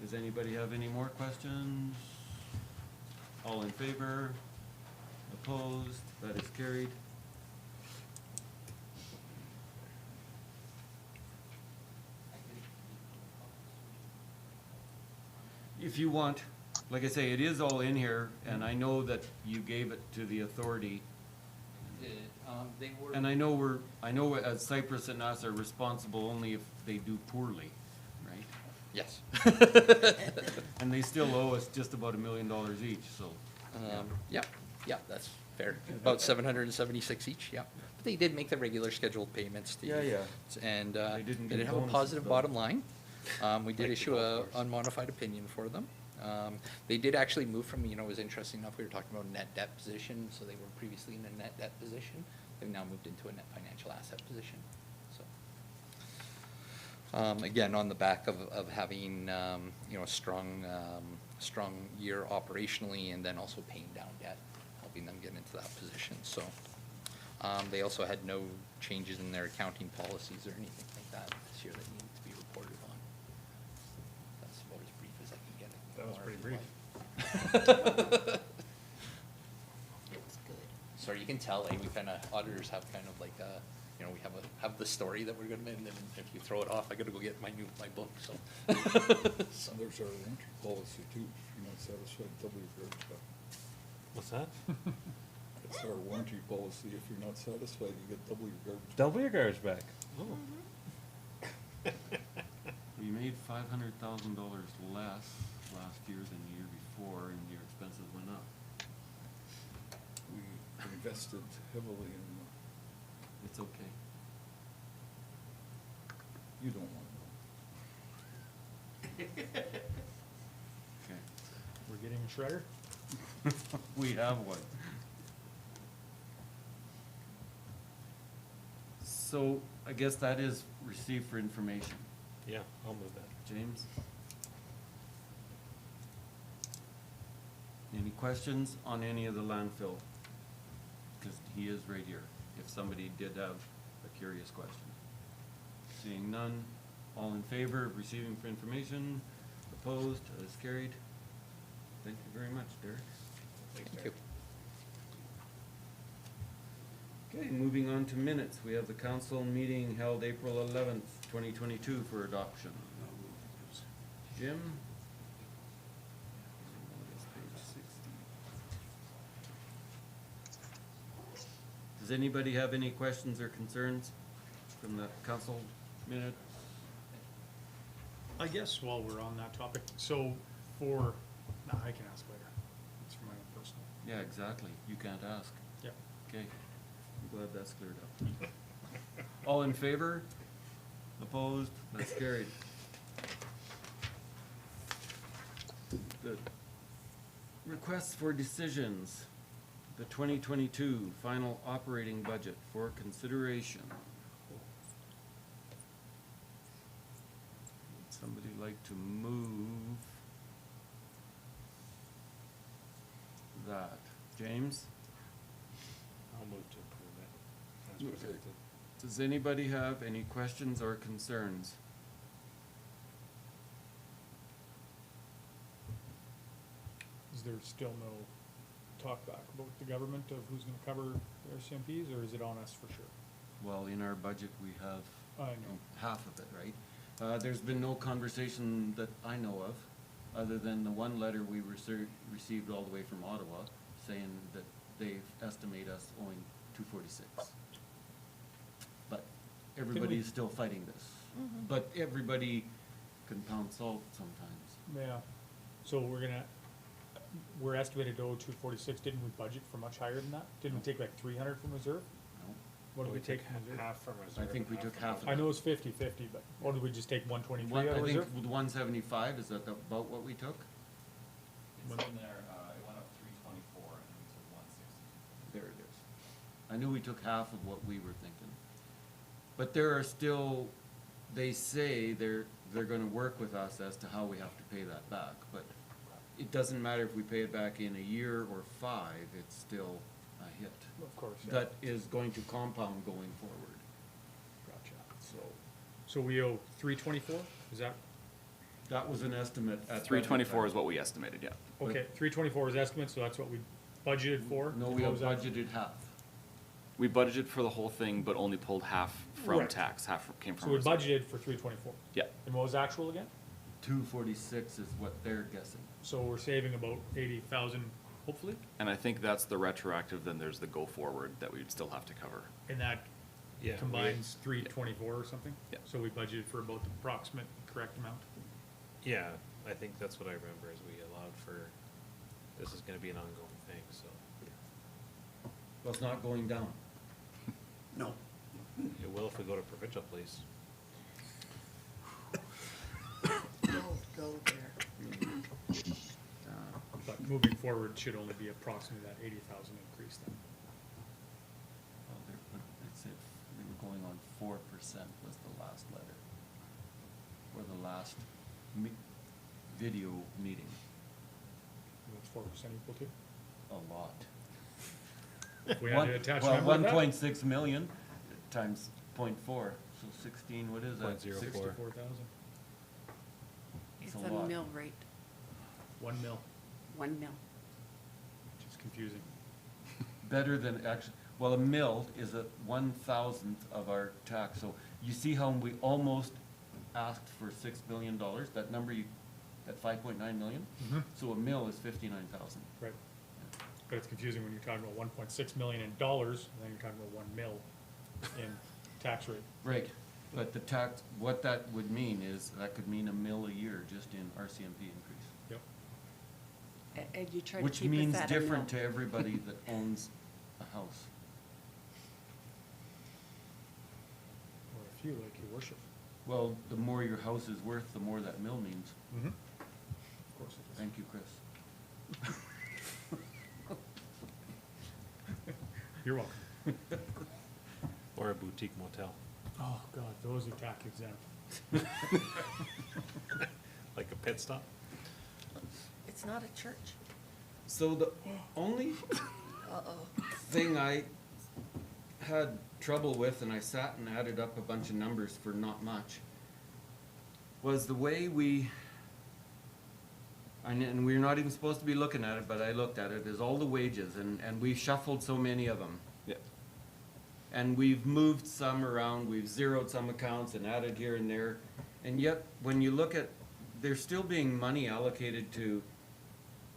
A: Does anybody have any more questions? All in favor? Opposed? That is carried. If you want, like I say, it is all in here, and I know that you gave it to the authority.
E: They were.
A: And I know as Cypress and us are responsible only if they do poorly, right?
E: Yes.
A: And they still owe us just about $1 million each, so.
E: Yeah, that's fair. About 776 each, yeah. But they did make the regular scheduled payments to you.
A: Yeah, yeah.
E: And
A: They didn't
E: they
A: get
E: did have a
A: bonuses,
E: positive
A: though.
E: bottom line. We did
D: Like the
E: issue a
D: golf course.
E: unmodified opinion for them. They did actually move from, it was interesting enough, we were talking about net debt position, so they were previously in a net debt position. They've now moved into a net financial asset position, so. Again, on the back of having, a strong year operationally and then also paying down debt, helping them get into that position, so. They also had no changes in their accounting policies or anything like that this year that needed to be reported on. That's about as brief as I can get it.
D: That was
E: Or
D: pretty
E: if you
D: brief.
E: like. Sorry, you can tell, we kinda, auditors have kind of like a, we have the story that we're gonna, and then if you throw it off, I gotta go get my book, so. So,
F: There's our entry policy too, if you're not satisfied, double your garbage back.
D: What's that?
F: It's our warranty policy, if you're not satisfied, you get double your garbage.
D: Double your garbage back.
A: We made $500,000 less last year than the year before, and your expenses went up.
F: We invested heavily in,
A: It's okay.
F: you don't want to know.
A: Okay.
C: We're getting a shredder?
A: We have one. So I guess that is received for information.
D: Yeah, I'll move that.
A: James? Any questions on any of the landfill? Because he is right here, if somebody did have a curious question. Seeing none, all in favor of receiving for information, opposed, as carried. Thank you very much, Derek.
D: Thanks,
E: Thank you.
A: Okay, moving on to minutes, we have the council meeting held April 11th, 2022 for adoption. Jim? Page 60. Does anybody have any questions or concerns from the council minute?
C: I guess while we're on that topic, so for, no, I can ask later. It's for my own personal.
A: Yeah, exactly, you can't ask.
C: Yep.
A: Okay, I'm glad that's cleared up. All in favor? Opposed? That's carried. Good. Requests for decisions. The 2022 final operating budget for consideration. Would somebody like to move that? James?
D: I'll move to approve it. as
F: Okay.
D: presented.
A: Does anybody have any questions or concerns?
C: Is there still no talk back about the government of who's gonna cover the RCMPs, or is it on us for sure?
A: Well, in our budget, we have
C: I know.
A: half of it, right? There's been no conversation that I know of, other than the one letter we received all the way from Ottawa, saying that they estimate us owing $246. But everybody's still fighting this. But everybody can pound salt sometimes.
C: Yeah, so we're estimated to owe 246, didn't we budget for much higher than that? Didn't we take like 300 from reserve?
A: No?
C: What did we
D: took
C: take from reserve?
D: Half from reserve.
A: I think we
D: and
A: took
D: from
A: half of
C: I
A: it.
C: know it's 50-50, but, or did we just take 123
A: One,
C: out
A: I
C: of
A: think
C: reserve?
A: with 175, is that about what we took?
C: When-
G: It's in there, it went up 324 and we took 160.
A: There it is. I knew we took half of what we were thinking. But there are still, they say they're gonna work with us as to how we have to pay that back, but it doesn't matter if we pay it back in a year or 5, it's still a hit.
C: Of course, yeah.
A: That is going to compound going forward,
C: Gotcha.
A: so.
C: So we owe 324, is that,
A: That was an estimate at.
H: 324
A: budget
H: is what we estimated, yeah.
C: okay, 324 is estimate, so that's what we budgeted for?
A: time. No,
C: And
A: we
C: what
A: have
C: was that?
A: budgeted half.
H: We budgeted for the whole thing, but only pulled half from
C: Right.
H: tax, half came
C: So
H: from
C: we
H: reserve.
C: budgeted for 324.
H: Yeah,
C: And what was actual again?
A: 246 is what they're guessing.
C: So we're saving about 80,000, hopefully,
H: and I think that's the retroactive, then there's the go forward that we'd still have to cover.
C: and that
D: Yeah, we-
C: combines 324 or something?
H: Yeah.
C: So we budgeted for about the approximate correct amount?
D: Yeah, I think that's what I remember is we allowed for, this is gonna be an ongoing thing, so.
A: Well, it's not going down.
I: No.
D: It will if we go to provincial, please.
B: Don't go there.
C: But moving forward, it should only be approximately that 80,000 increase then.
A: Well, it said they were going on 4% was the last letter. Or the last video meeting.
C: What's 4% equal to?
A: A lot.
C: If we had to attach a
A: Well,
C: number to that?
A: 1.6 million times 0.4, so 16, what is that?
D: 0.04.
C: 64,000.
A: It's
B: It's
A: a
B: a
A: lot.
B: mill rate,
C: 1 mil,
B: 1 mil.
C: which is confusing.
A: Better than actually, well, a mill is a 1,000th of our tax, so you see how we almost asked for $6 million, that number you, that 5.9 million?
C: Mhm.
A: So a mill is 59,000.
C: Right. But it's confusing when you're talking about 1.6 million in dollars, and then you're talking about 1 mil in tax rate.
A: Right, but the tax, what that would mean is, that could mean a mill a year just in RCMP increase.
C: Yep.
B: And you try to
A: Which
B: keep
A: means
B: us at a mil.
A: different to everybody that owns a house.
C: Or a few, like your worship.
A: Well, the more your house is worth, the more that mill means.
C: Mm-hmm. Of course it is.
A: Thank you, Chris.
C: You're welcome.
D: Or a boutique motel,
C: Oh, God, those are tax exempt.
D: like a pit stop.
B: It's not a church.
A: So the only thing I had trouble with, and I sat and added up a bunch of numbers for not much, was the way we, and we're not even supposed to be looking at it, but I looked at it, is all the wages, and we shuffled so many of them.
H: Yeah,
A: And we've moved some around, we've zeroed some accounts and added here and there. And yet, when you look at, there's still being money allocated to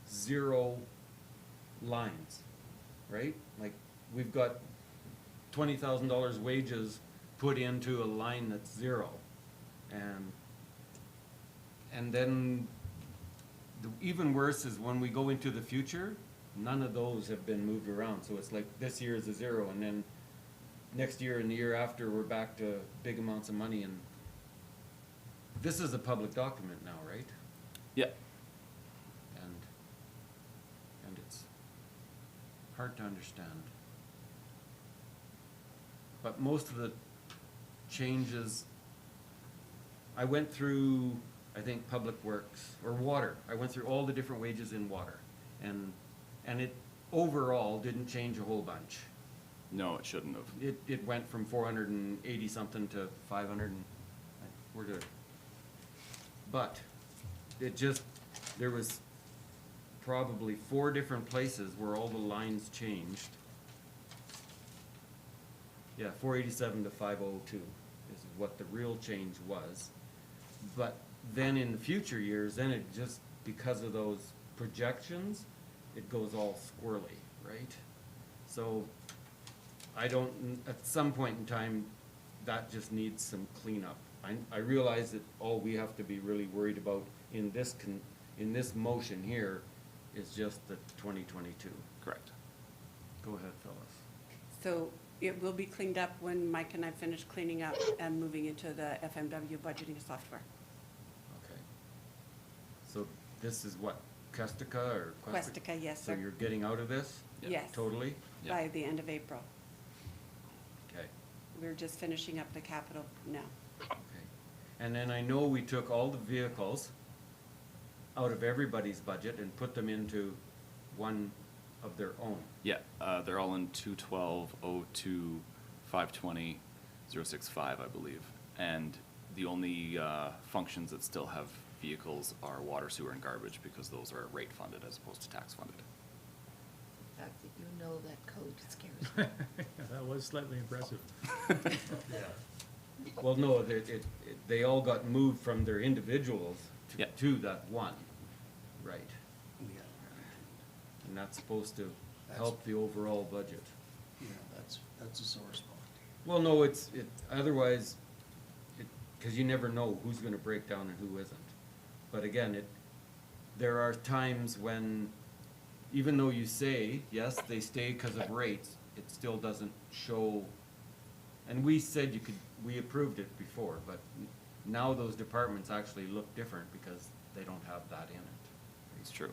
A: 0 lines, right? Like, we've got $20,000 wages put into a line that's 0. And then, even worse is when we go into the future, none of those have been moved around. So it's like, this year is a 0, and then next year and the year after, we're back to big amounts of money. And this is a public document now, right?
H: yeah.
A: And it's hard to understand. But most of the changes, I went through, I think, Public Works, or water. I went through all the different wages in water. And it overall didn't change a whole bunch.
H: No, it shouldn't have.
A: It went from 480 something to 500 and, we're good. But it just, there was probably 4 different places where all the lines changed. Yeah, 487 to 502 is what the real change was. But then in the future years, then it just, because of those projections, it goes all squirrely, right? So I don't, at some point in time, that just needs some cleanup. I realize that all we have to be really worried about in this motion here is just the 2022.
H: Correct.
A: Go ahead, Phyllis.
B: So it will be cleaned up when Mike and I finish cleaning up and moving into the FMW budgeting software.
A: Okay. So this is what, Questica or?
B: Questica, yes,
A: So
B: sir.
A: you're getting out of this?
B: Yes.
A: Totally?
H: Yeah.
B: By the end of April.
A: Okay.
B: We're just finishing up the capital now.
A: Okay. And then I know we took all the vehicles out of everybody's budget and put them into one of their own.
H: Yeah, they're all in 212, 02, 520, 065, I believe. And the only functions that still have vehicles are water, sewer, and garbage, because those are rate funded as opposed to tax funded.
I: The fact that you know that code scares me.
C: Yeah, that was slightly impressive.
A: Well, no, they all got moved from their individuals
H: Yeah.
A: to that one, right? And that's supposed to help the overall budget.
J: Yeah, that's a sore spot.
A: Well, no, otherwise, because you never know who's gonna break down and who isn't. But again, there are times when, even though you say, yes, they stay because of rates, it still doesn't show. And we said we approved it before, but now those departments actually look different because they don't have that in it.
H: It's true.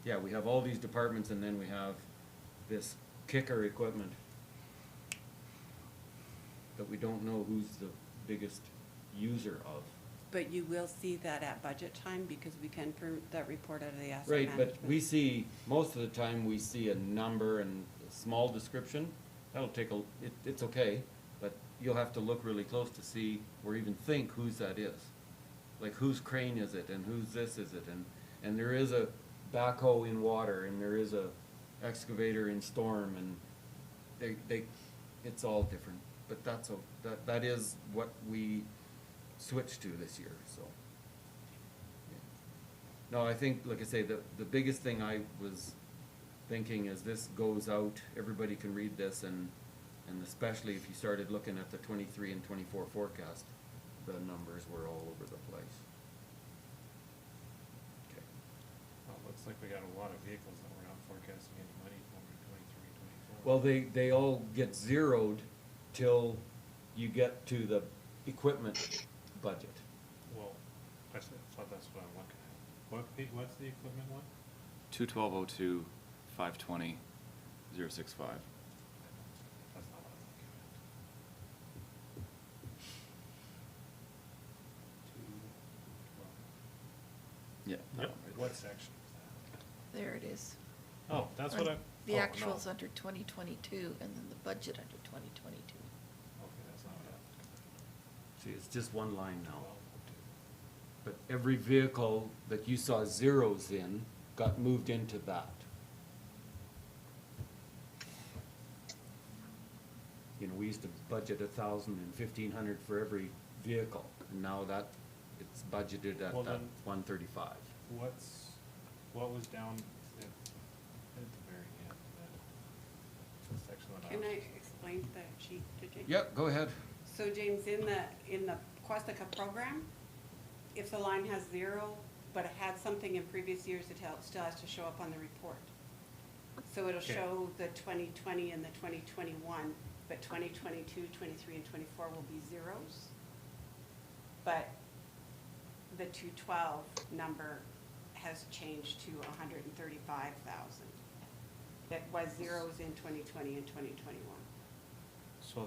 A: Yeah, we have all these departments and then we have this kicker equipment that we don't know who's the biggest user of.
B: But you will see that at budget time, because we can print that report out of the asset
A: Right,
B: management.
A: but we see, most of the time, we see a number and a small description. That'll take it's okay, but you'll have to look really close to see, or even think whose that is. Like, whose crane is it, and whose this is it, and there is a backhoe in water, and there is a excavator in storm, and it's all different. But that is what we switched to this year, so. Yeah. No, I think, like I say, the biggest thing I was thinking is this goes out, everybody can read this, and especially if you started looking at the 23 and 24 forecast, the numbers were all over the place. Okay.
D: Well, looks like we got a lot of vehicles that we're not forecasting any money for in 23, 24.
A: Well, they all get zeroed till you get to the equipment budget.
D: Well, I thought that's what I'm looking at. What's the equipment one?
H: 212, 02, 520, 065.
D: That's not what I'm looking at.
H: Yeah. that
D: Yep.
H: one right
D: What
H: there.
D: section is
I: There it is.
D: that? Oh, that's what I.
I: The
D: oh,
I: actual's
D: no.
I: under 2022, and then the budget under 2022.
D: Okay, that's not what I'm.
A: See, it's just one line now.
D: 12,
A: But every vehicle that you saw zeros in got moved into that. You know, we used to budget 1,000 and 1,500 for every vehicle, and now it's budgeted at
D: Well,
A: that
D: then-
A: 135.
D: What was down at the very end, the section that
B: Can
D: was.
B: I explain the sheet to James?
A: Yep, go ahead.
B: So James, in the Quastica program, if the line has zero, but it had something in previous years, it still has to show up on the report. So it'll
D: Okay.
B: show the 2020 and the 2021, but 2022, 23, and 24 will be zeros. But the 212 number has changed to 135,000. That was zeros in 2020 and 2021.
D: So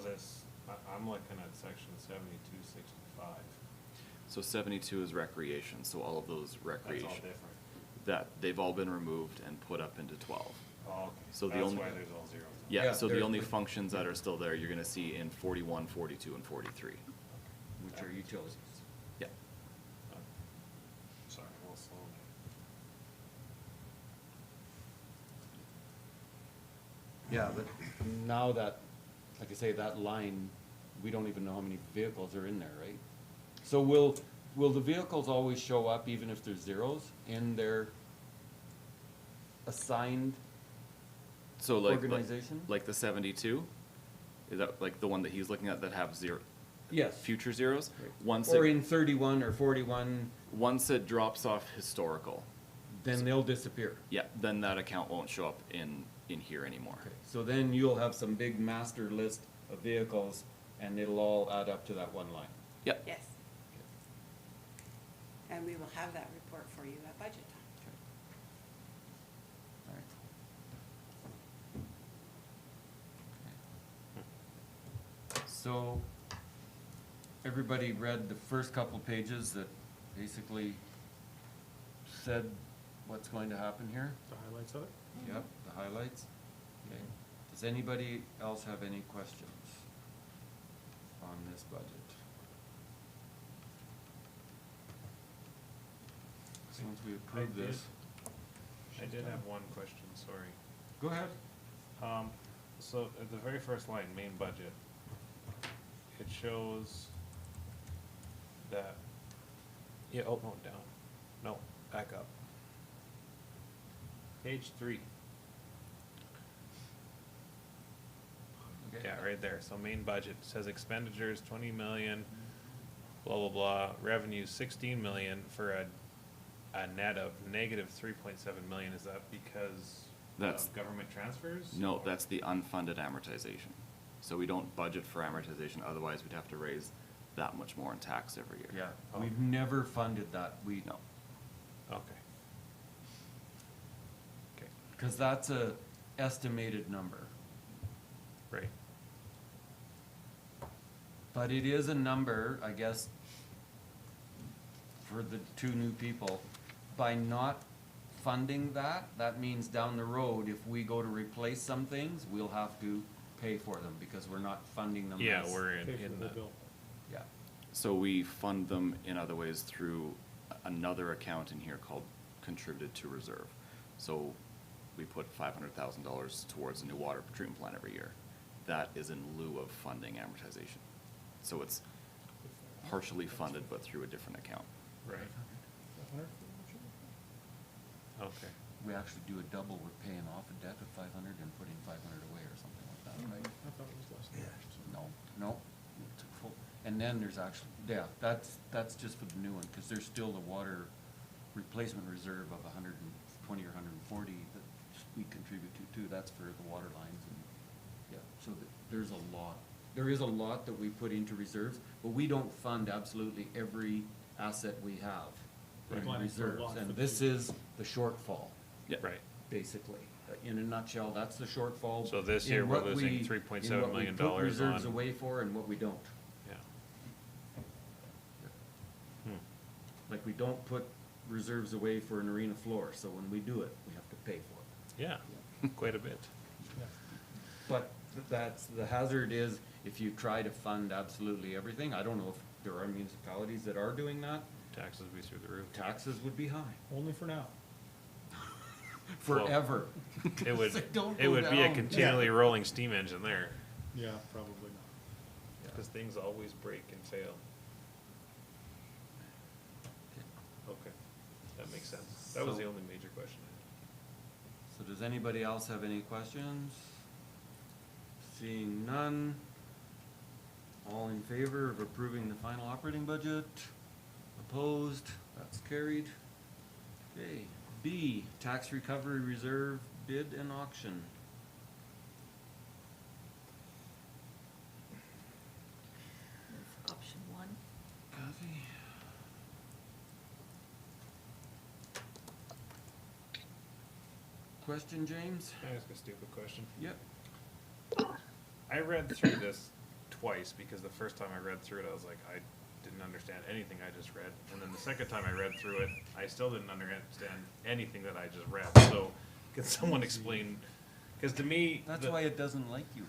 D: I'm looking at section 7265.
H: So 72 is recreation, so all of those
D: That's
H: recreation.
D: all different.
H: That, they've all been removed and put up into 12.
D: Oh, okay.
H: So the
D: That's
H: only-
D: why there's all zeros.
H: Yeah,
A: Yeah,
H: so the
A: they're-
H: only functions that are still there, you're gonna see in 41, 42, and 43.
A: Which are utilities.
H: Yeah.
D: Sorry, a little slow there.
A: Yeah, but now that, like I say, that line, we don't even know how many vehicles are in there, right? So will the vehicles always show up even if there's zeros in their assigned
H: So like,
A: organization?
H: like the 72, is that like the one that he's looking at that have zero,
A: Yes.
H: future zeros?
A: Right.
H: Once
A: Or
H: it,
A: in 31 or 41,
H: once it drops off historical,
A: then they'll disappear.
H: yeah, then that account won't show up in here anymore.
A: Okay, so then you'll have some big master list of vehicles and it'll all add up to that one line.
H: Yep.
B: Yes. And we will have that report for you at budget time.
A: All right. So, everybody read the first couple pages that basically said what's going to happen here.
C: The highlights of it?
A: Yep, the highlights. Okay. Does anybody else have any questions on this budget? So once we approve this.
D: I did have one question, sorry.
A: Go ahead.
D: So at the very first line, main budget, it shows that, yeah, oh, no, down, no, back up. Page 3.
A: Okay.
D: Yeah, right there, so main budget, says expenditures 20 million, blah, blah, blah, revenue 16 million for a net of negative 3.7 million, is that because
H: That's-
D: of government transfers?
H: No,
D: or-
H: that's the unfunded amortization. So we don't budget for amortization, otherwise we'd have to raise that much more in tax every year.
A: Yeah,
D: Oh.
A: we've never funded that.
H: No.
D: Okay. Okay,
A: Because that's a estimated number.
D: right,
A: But it is a number, I guess, for the two new people. By not funding that, that means down the road, if we go to replace some things, we'll have to pay for them because we're not funding them.
D: yeah,
A: as-
D: we're in
C: Pay for
D: the,
C: the bill.
A: Yeah,
H: So we fund them in other ways through another account in here called contributed to reserve. So we put $500,000 towards a new water treatment plant every year. That is in lieu of funding amortization. So it's partially funded, but through a different account.
D: right, okay.
A: we actually do a double, we're paying off a debt of 500 and putting 500 away or something like that, right?
C: I thought it was less than that. so.
A: No, it's a full, and then there's actually, yeah, that's just for the new one, because there's still the water replacement reserve of 120 or 140 that we contribute to too, that's for the water lines and, yeah, so there's a lot. There is a lot that we put into reserves, but we don't fund absolutely every asset we have
C: We're
A: in
C: planning for a
A: reserves,
C: lot for
A: and
C: the
A: this
C: future.
A: is the shortfall,
H: Yeah.
D: Right,
A: basically. In a nutshell, that's the shortfall.
D: So this
A: in
D: year we're
A: what
D: losing
A: we-
D: $3.7
A: in what we
D: million
A: put reserves
D: on-
A: away for and what we don't.
D: yeah. Hmm.
A: Like, we don't put reserves away for an arena floor, so when we do it, we have to pay for it.
D: Yeah, quite a bit.
C: Yeah.
A: But that's, the hazard is, if you try to fund absolutely everything, I don't know if there are municipalities that are doing that,
D: Taxes will be through the roof.
A: taxes would be high.
C: Only for now.
A: Forever.
D: It would,
A: They don't
D: it
A: go
D: would be a
A: down.
D: continually rolling steam engine there,
C: Yeah, probably not.
D: because things always break and fail. Okay, that makes sense. That was
A: So-
D: the only major question I
A: So does anybody else have any questions? Seeing none, all in favor of approving the final operating budget? Opposed? That's carried. Okay, B, tax recovery reserve bid and auction.
I: That's option 1.
A: Kathy? Question, James?
D: Can I ask a stupid question?
A: Yep.
D: I read through this twice, because the first time I read through it, I was like, I didn't understand anything I just read. And then the second time I read through it, I still didn't understand anything that I just read. So, can someone explain, because to me.
A: That's
D: the-
A: why it doesn't like you.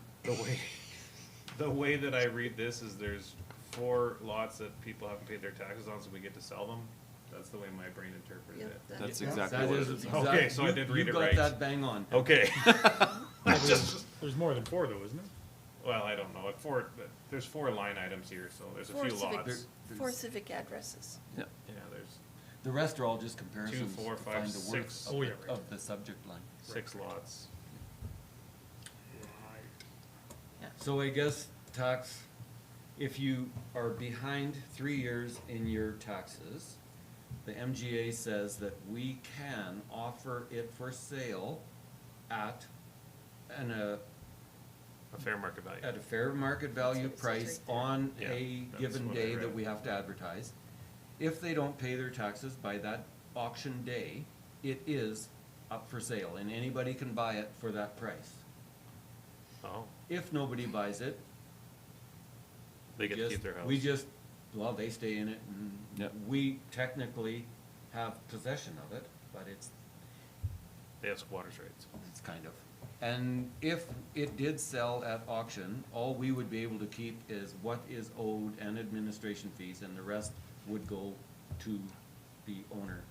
D: the way that I read this is there's 4 lots that people haven't paid their taxes on, so we get to sell them. That's the way my brain interpreted
I: Yep,
D: it.
H: That's
I: Yeah.
H: exactly
A: That
H: what
A: is
H: it is.
A: exact-
D: Okay, so I did read it right.
A: You got that bang on.
D: Okay.
C: There's more than 4 though, isn't it?
D: Well, I don't know, there's 4 line items here, so there's a
I: 4
D: few
I: civic,
D: lots.
I: 4 civic addresses.
H: Yeah.
D: Yeah, there's
A: The rest are all just comparisons
D: 2, 4,
A: to
D: 5,
A: find the
D: 6.
A: worth
C: Oh, yeah, right.
A: of the subject line.
D: 6 lots.
C: Right.
A: So I guess tax, if you are behind 3 years in your taxes, the MGA says that we can offer it for sale at a
D: A fair market value.
A: at a fair market value
I: That's what it says
A: price
I: right there.
A: on
D: Yeah,
A: a
D: that's
A: given
D: what I
A: day that
D: read.
A: we have to advertise. If they don't pay their taxes by that auction day, it is up for sale, and anybody can buy it for that price.
D: Oh,
A: If nobody buys it,
D: they get to
A: just-
D: keep their house.
A: we just well, they stay in it, and
H: Yep.
A: we technically have possession of it, but it's
D: They have squatters' rights.
A: It's kind of. And if it did sell at auction, all we would be able to keep is what is owed and administration fees, and the rest would go to the owner.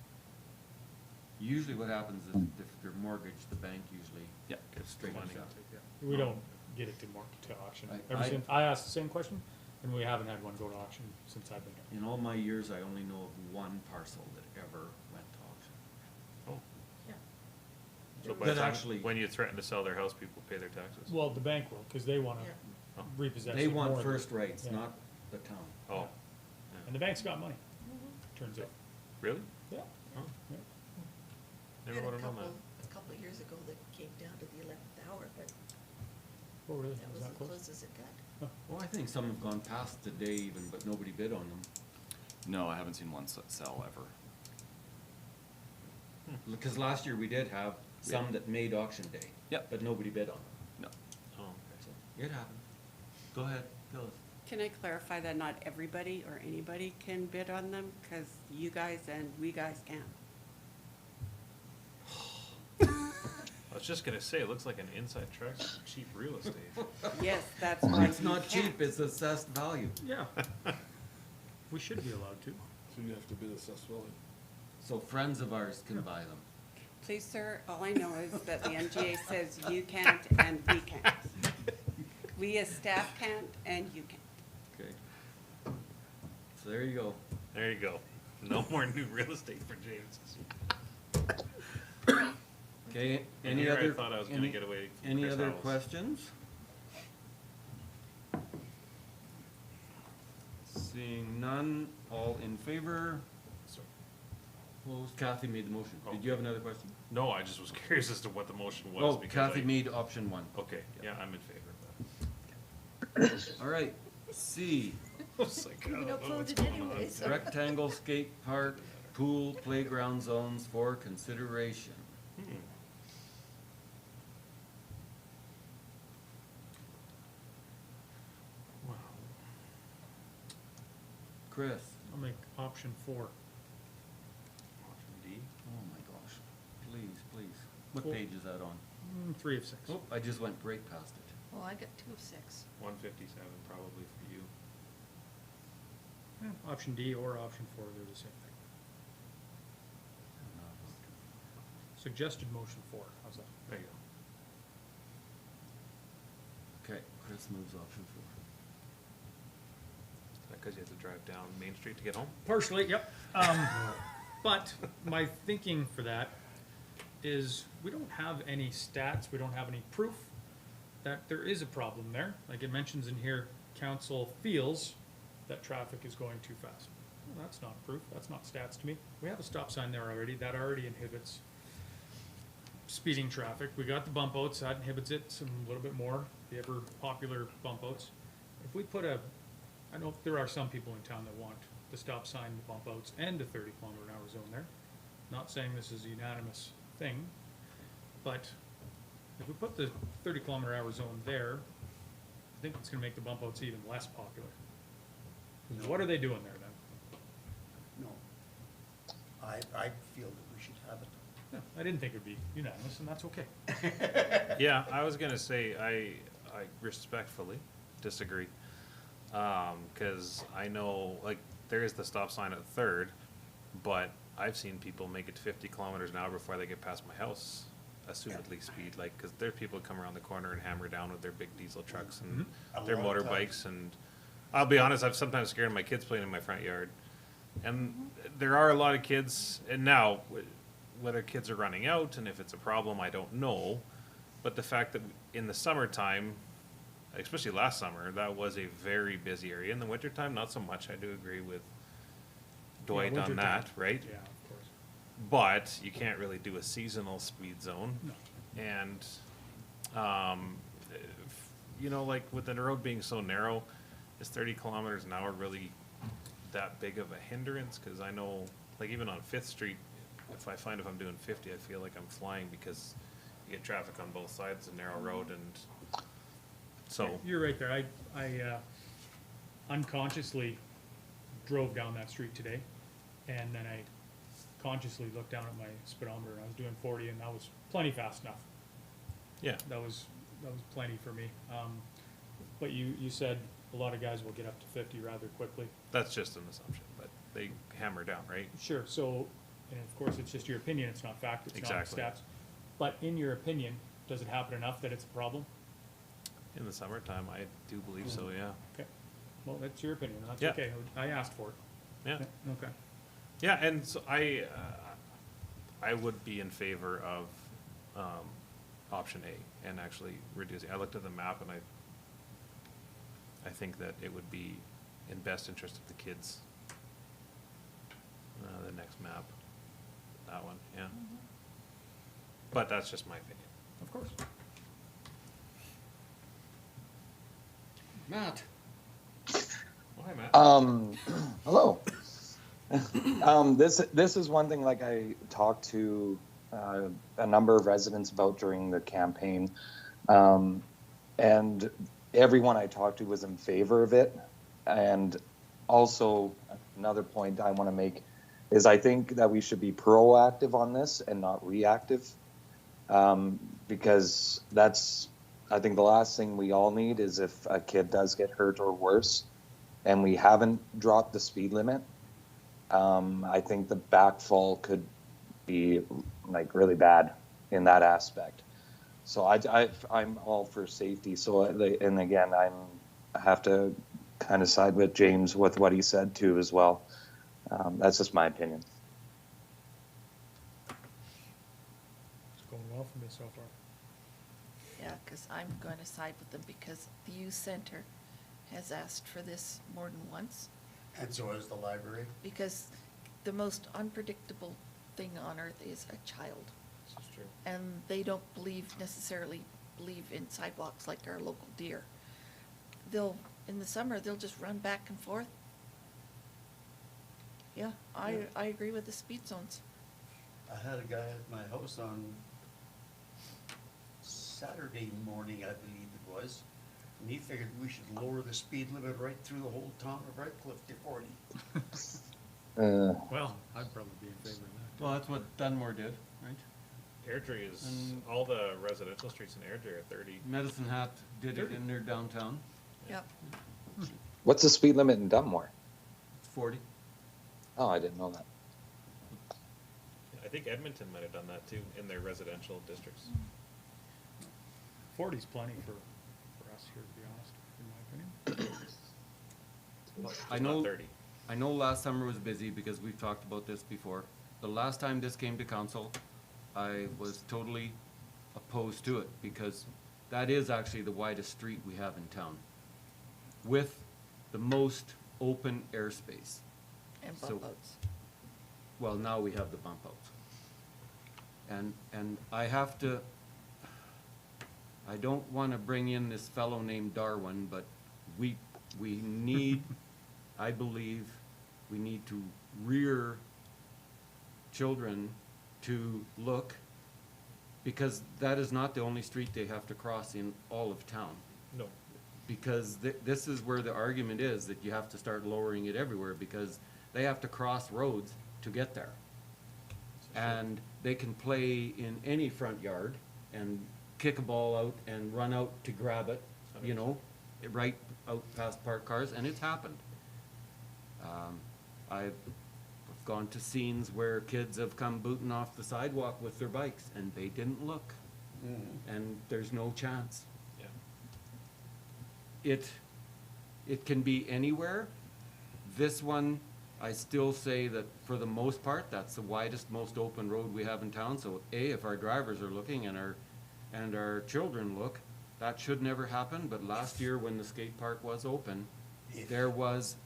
A: Usually what happens is if they're mortgaged, the bank usually
H: Yeah.
D: Gets the
A: straightens
D: money.
A: out.
C: We don't get it to auction.
A: I-
C: Ever
A: I-
C: since, I asked the same question, and we haven't had one go to auction since I've been here.
A: In all my years, I only know of one parcel that ever went to auction.
D: Oh.
I: Yeah.
D: So by
A: That
D: the time,
A: actually-
D: when you threaten to sell their house, people pay their taxes?
C: Well, the bank will, cause they wanna
I: Yeah.
C: repossess
A: They
C: it
A: want
C: more
A: first
C: than-
A: rights,
C: yeah.
A: not the town.
D: Oh,
C: And the bank's got money, turns out.
D: really?
C: Yeah.
D: Oh,
C: Yeah.
I: We
D: never
I: had
D: would've known that.
I: a couple of years ago that came down to the 11th hour, but
C: Oh, really?
I: that was
C: that
I: as
C: close?
I: close as it got.
A: Well, I think some have gone past today even, but nobody bid on them.
H: No, I haven't seen one sell ever.
A: Because last year we did have some that made auction day.
H: Yep.
A: But nobody bid on them.
H: No.
D: Oh, okay.
A: So it happened. Go ahead, Phyllis.
B: Can I clarify that not everybody or anybody can bid on them? Because you guys and we guys can.
D: I was just gonna say, it looks like an inside track for cheap real estate.
B: Yes, that's why
A: It's
B: you
A: not
B: can't.
A: cheap, it's assessed value.
C: Yeah. We should be allowed to.
F: So you have to bid assessed value.
A: So friends of ours can buy them.
B: Please, sir, all I know is that the MGA says you can't and we can't. We as staff can't and you can't.
A: Okay. So there you go.
D: There you go. No more new real estate for James.
A: Okay,
D: And
A: any
D: here I
A: other?
D: thought I was gonna
A: any-
D: get away from
A: Any
D: Chris
A: other
D: Howells.
A: questions? Seeing none, all in favor? Opposed? Kathy made the motion. Did you have another question?
D: No, I just was curious as to what the motion was.
A: Oh,
D: because
A: Kathy
D: I-
A: made option one.
D: Okay, yeah, I'm in favor of that.
A: All right, C,
D: I was like, I
I: We
D: don't know
I: uploaded
D: what's going on.
I: anyway, so.
A: rectangle skate park, pool, playground zones for consideration.
D: Hmm. Wow.
A: Chris?
C: I'll make option 4.
D: Option D?
A: Oh my gosh, please, please. What
C: Cool.
A: page is that on?
C: 3 of 6.
A: Oh, I just went right past it.
I: Oh, I got 2 of 6.
D: 157 probably for you.
C: Yeah, option D or option 4, they're the same thing. Suggested motion 4, how's that?
D: There you go.
A: Okay, Chris moves option four.
D: Is that because you have to drive down Main Street to get home?
C: Partially, yep. But my thinking for that is we don't have any stats, we don't have any proof that there is a problem there. Like it mentions in here, council feels that traffic is going too fast. Well, that's not proof, that's not stats to me. We have a stop sign there already, that already inhibits speeding traffic. We got the bump outs, that inhibits it some, a little bit more, the ever popular bump outs. If we put I know there are some people in town that want the stop sign, the bump outs, and a 30-kilometer-an-hour zone there. Not saying this is a unanimous thing, but if we put the 30-kilometer-hour zone there, I think it's gonna make the bump outs even less popular. 'Cause what are they doing there then?
J: No. I feel that we should have it.
C: Yeah, I didn't think it'd be unanimous, and that's okay.
D: Yeah, I was gonna say, I respectfully disagree. Cause I know, like, there is the stop sign at Third, but I've seen people make it to 50 kilometers an hour before they get past my house, assumedly speed, like, cause there's people that come around the corner and hammer down with their big diesel trucks and
J: A
D: their
J: lot of
D: motorbikes, and I'll be honest, I've sometimes scared my kids playing in my front yard. And there are a lot of kids, and now, whether kids are running out and if it's a problem, I don't know. But the fact that in the summertime, especially last summer, that was a very busy area. In the wintertime, not so much. I do agree with Dwight on
C: wintertime.
D: that, right?
C: Yeah, of course.
D: But you can't really do a seasonal speed zone.
C: No.
D: And, you know, like with the road being so narrow, is 30 kilometers an hour really that big of a hindrance? Cause I know, like even on Fifth Street, if I'm doing 50, I feel like I'm flying because you get traffic on both sides, a narrow road, and so,
C: You're right there. I unconsciously drove down that street today, and then I consciously looked down at my speedometer, and I was doing 40, and that was plenty fast enough.
D: Yeah.
C: That was plenty for me. But you said a lot of guys will get up to 50 rather quickly.
D: That's just an assumption, but they hammer down, right?
C: Sure, so, and of course, it's just your opinion, it's not fact, it's not
D: Exactly.
C: stats. But in your opinion, does it happen enough that it's a problem?
D: In the summertime, I do believe so, yeah.
C: Okay, well, that's your opinion, that's
D: Yeah.
C: okay, I asked for it.
D: Yeah.
C: Okay.
D: Yeah, and so I would be in favor of, option A and actually reducing. I looked at the map and I think that it would be in best interest of the kids. The next map, that one, yeah. But that's just my opinion.
C: Of course.
A: Matt?
D: Oh, hi, Matt.
K: Hello. This is one thing like I talked to a number of residents about during the campaign, and everyone I talked to was in favor of it. And also another point I want to make is I think that we should be proactive on this and not reactive, because I think the last thing we all need is if a kid does get hurt or worse, and we haven't dropped the speed limit. I think the backfall could be like really bad in that aspect. So I'm all for safety. So, and again, I have to kind of side with James with what he said too as well. That's just my opinion.
C: It's going well for me so far.
I: Yeah, because I'm going to side with them because the youth center has asked for this more than once.
J: And so is the library.
I: Because the most unpredictable thing on earth is a child.
D: This is true.
I: And they don't necessarily believe in sidewalks like our local deer. In the summer, they'll just run back and forth. Yeah, I agree with the speed zones.
J: I had a guy at my house on Saturday morning, I believe it was, and he figured we should lower the speed limit right through the whole town of Redcliff to 40.
C: Well, I'd probably be in favor of that.
A: Well, that's what Dunmore did, right?
D: Airdrie is,
A: And-
D: all the residential streets in Airdrie are 30.
A: Medicine Hat did it in their downtown.
I: Yep.
K: What's the speed limit in Dunmore?
A: It's 40.
K: Oh, I didn't know that.
D: I think Edmonton might have done that too in their residential districts.
C: 40's plenty for us here, to be honest, in my opinion.
A: I
D: Just
A: know.
D: not 30.
A: I know last summer was busy because we've talked about this before. The last time this came to council, I was totally opposed to it because that is actually the widest street we have in town with the most open airspace.
I: And
A: So-
I: bump outs.
A: Well, now we have the bump outs. And I have to, I don't want to bring in this fellow named Darwin, but we need, I believe, we need to rear children to look, because that is not the only street they have to cross in all of town.
D: No.
A: Because this is where the argument is, that you have to start lowering it everywhere, because they have to cross roads to get there. And they can play in any front yard and kick a ball out and run out to grab it, you know, right out past parked cars, and it's happened. I've gone to scenes where kids have come booting off the sidewalk with their bikes, and they didn't look, and there's no chance.
D: Yeah.
A: It can be anywhere. This one, I still say that for the most part, that's the widest, most open road we have in town. So if our drivers are looking and our children look, that should never happen. But last year when the skate park was open, there was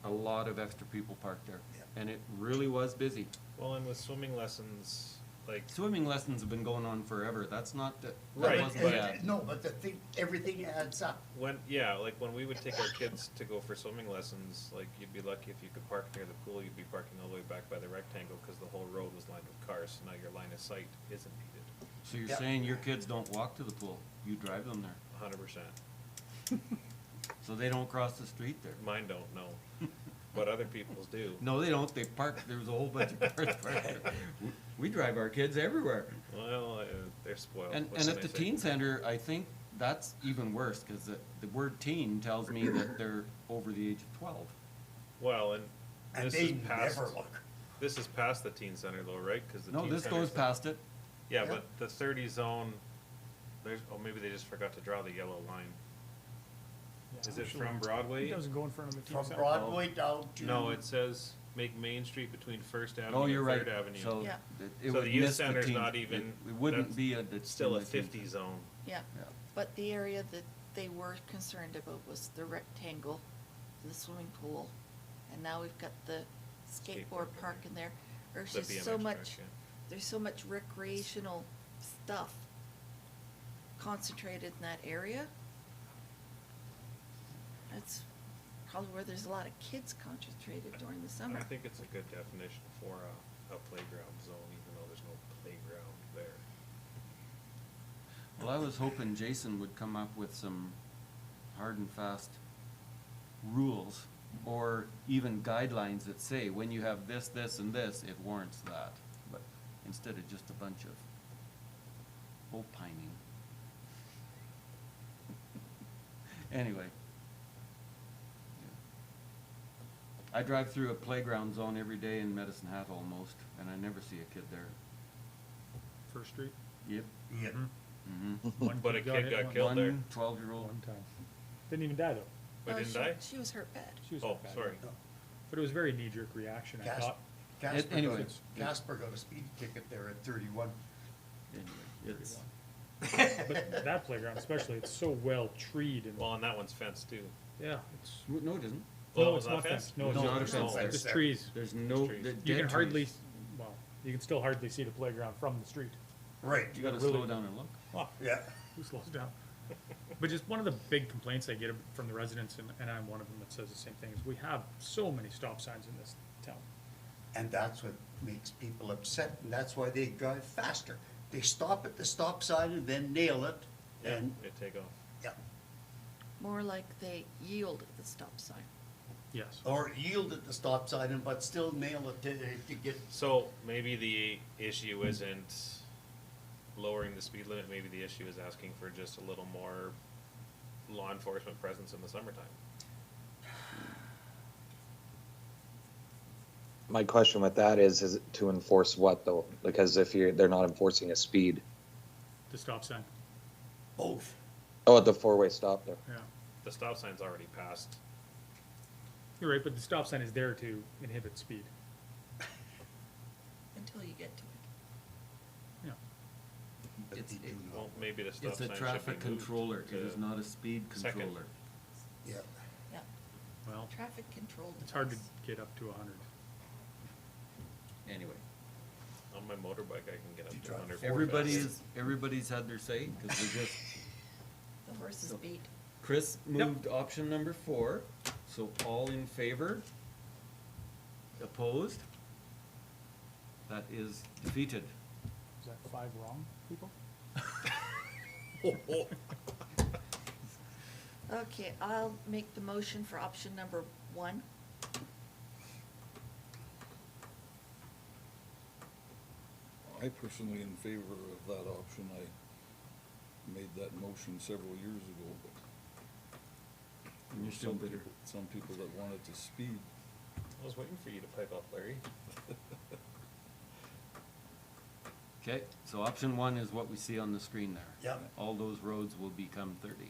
A: a lot of extra people parked there.
J: Yeah.
A: And it really was busy.
D: Well, and with swimming lessons, like,
A: Swimming lessons have been going on forever. That's not, that
D: Right,
A: wasn't
D: but-
A: bad.
J: No, but the thing, everything adds up.
D: when we would take our kids to go for swimming lessons, like, you'd be lucky if you could park near the pool, you'd be parking all the way back by the Rec-Tangle, because the whole road was lined with cars, so now your line of sight is impeded,
A: So you're
J: Yeah.
A: saying your kids don't walk to the pool, you drive them there.
D: 100%.
A: So they don't cross the street there.
D: Mine don't, know. but other people's do.
A: No, they don't, they park, there's a whole bunch of cars parked there. We drive our kids everywhere.
D: Well, they're spoiled.
A: And
D: What can
A: at
D: I
A: the
D: say?
A: teen center, I think that's even worse, cause the word teen tells me that they're over the age of 12.
D: Well, and
J: And
D: this
J: they
D: is past,
J: never look.
D: this is past the teen center though, right? 'Cause the
A: No,
D: teen
A: this
D: center's
A: goes
D: the-
A: past it.
D: Yeah,
J: Yeah.
D: but the 30 zone, there's, oh, maybe they just forgot to draw the yellow line.
C: Yeah,
D: Is it
C: actually,
D: from Broadway?
C: It doesn't go in front of the teen
J: From
C: center.
J: Broadway down to.
D: No, it says make Main Street between First Avenue
A: Oh, you're
D: and
A: right,
D: Third Avenue.
A: so
I: Yeah.
A: it
D: So
A: would
D: the youth
A: miss the
D: center's
A: teen-
D: not even-
A: It wouldn't
D: that's
A: be
D: It's still a
A: in the teen
D: 50
A: center.
D: zone.
I: Yeah,
A: Yeah.
I: but the area that they were concerned about was the Rectangle, the swimming pool, and now we've got the skateboard
D: Skateboard
I: park
D: park.
I: in there. There's
D: The
I: just so
D: BMX
I: much,
D: track, yeah.
I: there's so much recreational stuff concentrated in that area. That's probably where there's a lot of kids concentrated during the summer.
D: I think it's a good definition for a playground zone, even though there's no playground there.
A: Well, I was hoping Jason would come up with some hard and fast rules, or even guidelines that say, when you have this, this, and this, it warrants that. But instead of just a bunch of opining. Anyway. Yeah. I drive through a playground zone every day in Medicine Hat almost, and I never see a kid there.
C: First Street.
A: Yep.
J: Yeah.
A: Mm-hmm.
C: One
D: But a kid
C: hit
D: got
C: one-
D: killed there.
A: One 12-year-old.
C: One time. Didn't even die though.
D: But
I: No,
D: didn't
I: she-
D: die?
I: She was hurt bad.
C: She was
D: Oh,
C: bad.
D: sorry.
C: But it was very knee-jerk reaction, I
J: Cas-
C: thought.
J: Casper
A: Anyway.
J: got, Casper got a speed ticket there at 31.
A: Anyway, it's,
C: But that playground especially, it's so well treed and,
D: Well, and that one's fenced too.
C: yeah, it's,
A: no, it isn't.
D: Well,
C: no,
D: it's
C: it's
D: not
C: not
D: fenced?
C: fenced. No, it's
A: No,
C: not
A: not
C: fenced.
A: fenced.
C: It's just trees.
A: There's no,
D: trees.
A: they're
C: You
A: dead
C: can hardly,
A: trees.
C: well, you can still hardly see the playground from the street.
J: Right.
A: You gotta
C: really-
A: slow down and look.
C: Wow,
J: Yeah.
C: who slows down? But just one of the big complaints I get from the residents, and I'm one of them that says the same thing, is we have so many stop signs in this town.
J: And that's what makes people upset, and that's why they drive faster. They stop at the stop sign and then nail it, and,
D: They take off.
J: yeah,
I: More like they yield at the stop sign.
C: Yes.
J: or yield at the stop sign and but still nail it to get,
D: So maybe the issue isn't lowering the speed limit, maybe the issue is asking for just a little more law enforcement presence in the summertime.
K: My question with that is it to enforce what though? Because if they're not enforcing a speed.
C: The stop sign,
J: both.
K: Oh, at the four-way stop there.
C: yeah.
D: The stop sign's already passed.
C: You're right, but the stop sign is there to inhibit speed.
I: Until you get to it.
C: Yeah.
J: But
A: It's-
J: they do not.
D: Well, maybe the stop
A: It's
D: sign
A: a
D: should be
A: traffic
D: moved
A: controller, it
D: to
A: is not a speed
D: second.
A: controller.
J: Yeah.
I: Yeah,
C: Well,
I: traffic control device.
C: it's hard to get up to 100.
A: Anyway,
D: On my motorbike, I can get up
J: You
D: to
J: drive
D: 100.
A: everybody's had their say, cause we just,
I: The horses beat.
A: Chris moved option number 4, so all in favor? Opposed? That is defeated.
C: Is that 5 wrong, people?
I: Okay, I'll make the motion for option number 1.
F: I personally in favor of that option. I made that motion several years ago, but
A: And you're still bitter.
F: some people that wanted to speed.
D: I was waiting for you to pipe up, Larry.
A: Okay, so option 1 is what we see on the screen there.
J: Yep.
A: All those roads will become 30.
D: Can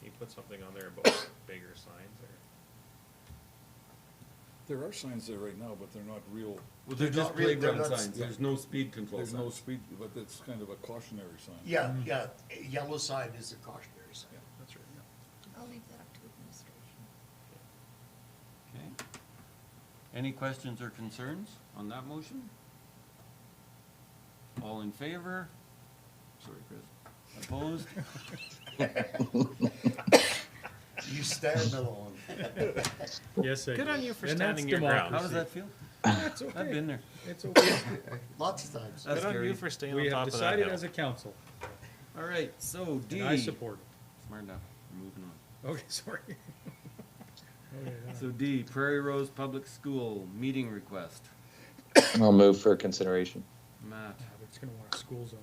D: you put something on there about bigger signs or?
F: There are signs there right now, but they're not real,
A: Well, they're
J: They're
A: just
J: not really- they're
A: playground
J: not-
A: signs, there's no speed control
F: there's no
A: signs.
F: speed, but it's kind of a cautionary sign.
J: Yeah, yeah, a yellow sign is a cautionary sign.
C: That's right, yeah.
I: I'll leave that up to administration.
A: Okay. Any questions or concerns on that motion? All in favor? Sorry, Chris. Opposed?
J: You stand alone.
C: Yes, I
D: Good
C: do.
D: on you for
C: And
D: standing
C: that's
D: your ground.
A: How does
C: democracy.
A: that feel?
C: It's okay.
A: I've been there.
C: It's okay.
J: Lots of times.
A: That's
D: Good on you
A: scary.
D: for staying on
C: We
D: top
C: have
D: of that
C: decided
D: hill.
C: as a council,
A: All right, so D.
C: and I support it.
A: Smart enough, we're moving on.
C: Okay, sorry.
A: So D, Prairie Rose Public School meeting request.
K: I'll move for consideration.
A: Matt.
C: Yeah, but it's gonna want a school zone.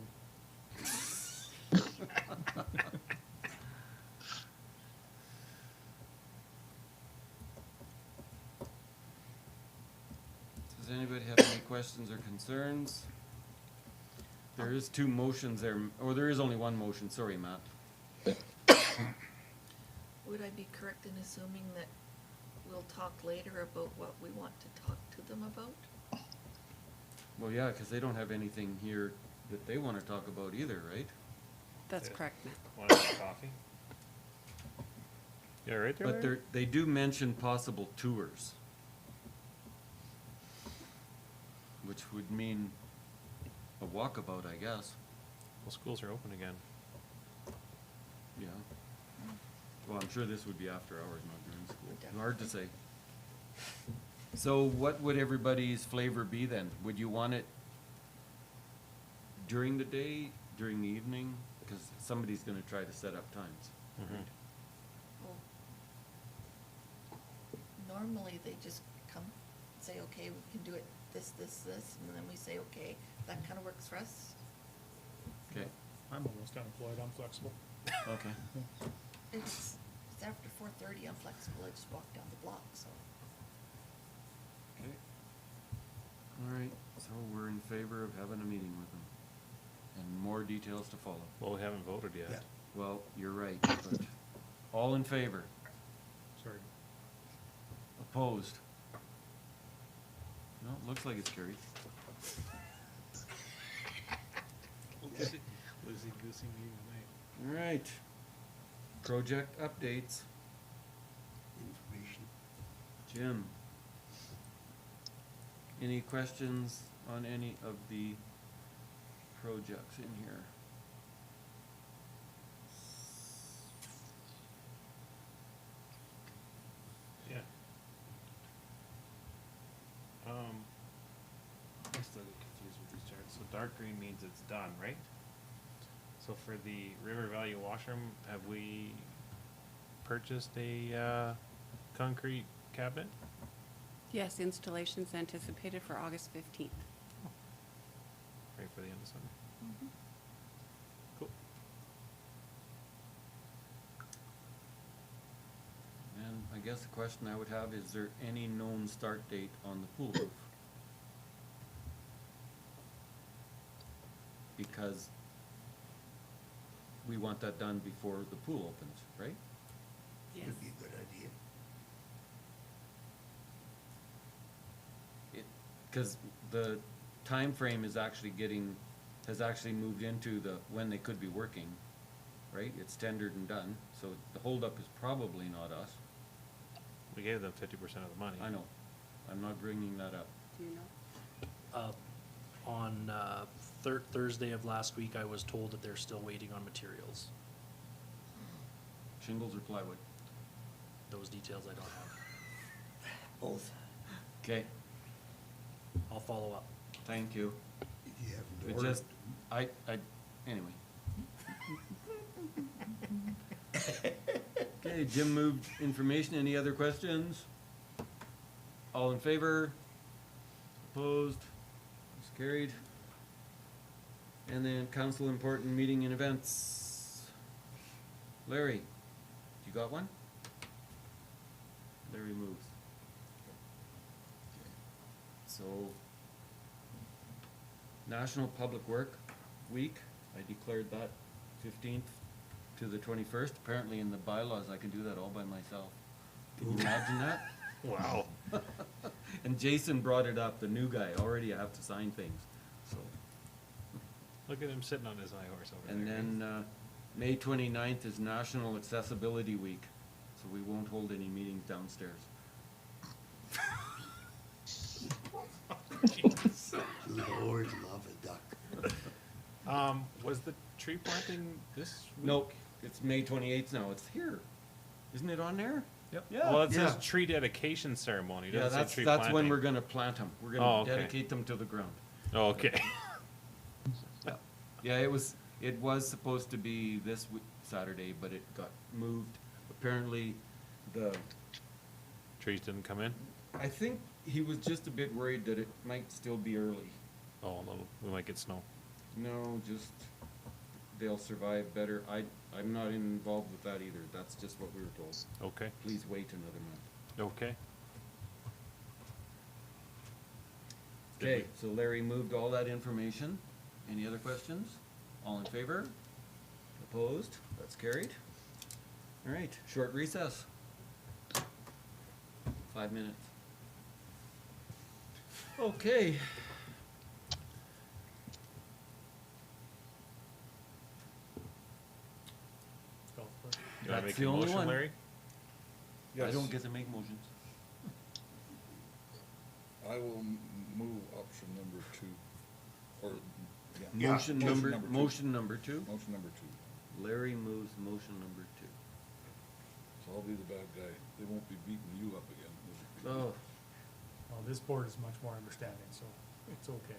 A: Does anybody have any questions or concerns? There is two motions there, or there is only one motion, sorry, Matt.
I: Would I be correct in assuming that we'll talk later about what we want to talk to them about?
A: Well, yeah, because they don't have anything here that they want to talk about either, right?
B: That's
D: Yeah.
B: correct, Matt.
D: Want a coffee? Yeah, right there.
A: But they do mention possible tours. Which would mean a walkabout, I guess.
D: Well, schools are open again.
A: Yeah. Well, I'm sure this would be after hours, not during school. Hard to say. So what would everybody's flavor be then? Would you want it during the day, during the evening? Because somebody's gonna try to set up times.
D: Mhm.
I: Well, normally they just come, say, okay, we can do it this, and then we say, okay, that kind of works for us.
A: Okay,
C: I'm almost unemployed, I'm flexible.
A: okay.
I: It's after 4:30, I'm flexible, I just walk down the block, so.
A: Okay. All right, so we're in favor of having a meeting with them. And more details to follow.
D: Well, we haven't voted yet.
J: Yeah.
A: Well, you're right, but all in favor?
C: Sorry.
A: Opposed? No, it looks like it's carried.
D: Loosey-goosey meeting tonight.
A: All right. Project updates.
J: Information.
A: Jim? Any questions on any of the projects in here?
D: Yeah. I still get confused with these charts. So dark green means it's done, right? So for the River Valley Washroom, have we purchased a, concrete cabinet?
B: Yes, installation's anticipated for August 15th.
D: Right for the end of summer?
I: Mm-hmm.
D: Cool.
A: And I guess the question I would have, is there any known start date on the pool roof? Because we want that done before the pool opens, right?
B: Yes.
J: Would be a good idea.
A: Because the time frame is actually has actually moved into when they could be working, right? It's tendered and done, so the holdup is probably not us.
D: We gave them 50% of the money.
A: I know, I'm not bringing that up.
B: Do you know?
L: On Thursday of last week, I was told that they're still waiting on materials.
A: Shingles or plywood?
L: Those details I don't have.
J: Both.
A: Okay,
L: I'll follow up.
A: thank you.
J: You haven't
A: It
J: ordered.
A: just, anyway. Okay, Jim moved information. Any other questions? All in favor? Opposed? It's carried. And then council important meeting and events. Larry, you got one? Larry moves. So, National Public Work Week, I declared that 15th to the 21st. Apparently in the bylaws, I can do that all by myself. Can you imagine that?
D: Wow.
A: And Jason brought it up, the new guy. Already I have to sign things, so.
D: Look at him sitting on his high horse over
A: And
D: there.
A: then, May 29th is National Accessibility Week, so we won't hold any meetings downstairs.
J: Lord love a duck.
D: Was the tree planting this week?
A: Nope, it's May 28th now. It's here. Isn't it on there?
D: Yep.
A: Yeah.
D: Well, it says
A: Yeah.
D: tree dedication ceremony. It
A: Yeah,
D: doesn't say tree
A: that's when
D: planting.
A: we're gonna plant them. We're
D: Oh,
A: gonna
D: okay.
A: dedicate them to the ground.
D: Oh, okay.
A: Yeah, it was supposed to be this Saturday, but it got moved. Apparently, the
D: Trees didn't come in?
A: I think he was just a bit worried that it might still be early.
D: Oh, no, we might get snow.
A: No, just they'll survive better. I'm not involved with that either. That's just what we were told.
D: Okay,
A: Please wait another month.
D: okay. Did
A: Okay, so Larry moved all that information. Any other questions? All in favor? Opposed? That's carried. All right, short recess. 5 minutes. Okay.
C: Go for it.
D: You wanna
A: That's
D: make
A: the
D: a
A: only
D: motion,
A: one.
D: Larry?
A: I
F: Yes.
A: don't get to make motions.
F: I will move option number 2, or, yeah.
J: Yeah,
A: Motion
F: motion
A: number,
F: number two.
A: motion number 2.
F: Motion number 2.
A: Larry moves motion number 2.
F: So I'll be the bad guy. They won't be beating you up again.
A: Oh,
C: Well, this board is much more understanding, so it's okay.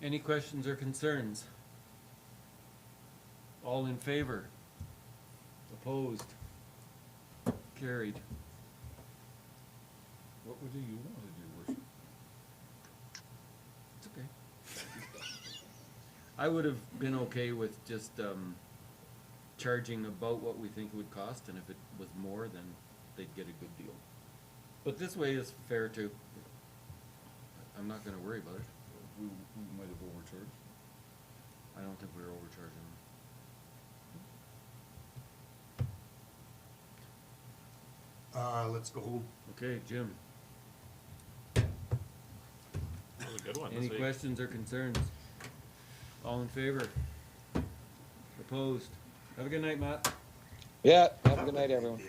A: any questions or concerns? All in favor? Opposed? Carried.
F: What would you wanted, your worship?
A: It's okay. I would have been okay with just, charging about what we think it would cost, and if it was more, then they'd get a good deal. But this way is fair too. I'm not gonna worry about it.
F: We might have overcharged.
A: I don't think we were overcharging them.
J: Let's go home.
A: Okay, Jim,
D: That was a good one.
A: any
D: this week.
A: questions or concerns? All in favor? Opposed? Have a good night, Matt.
K: Yeah, have a good night, everyone.
J: Yeah.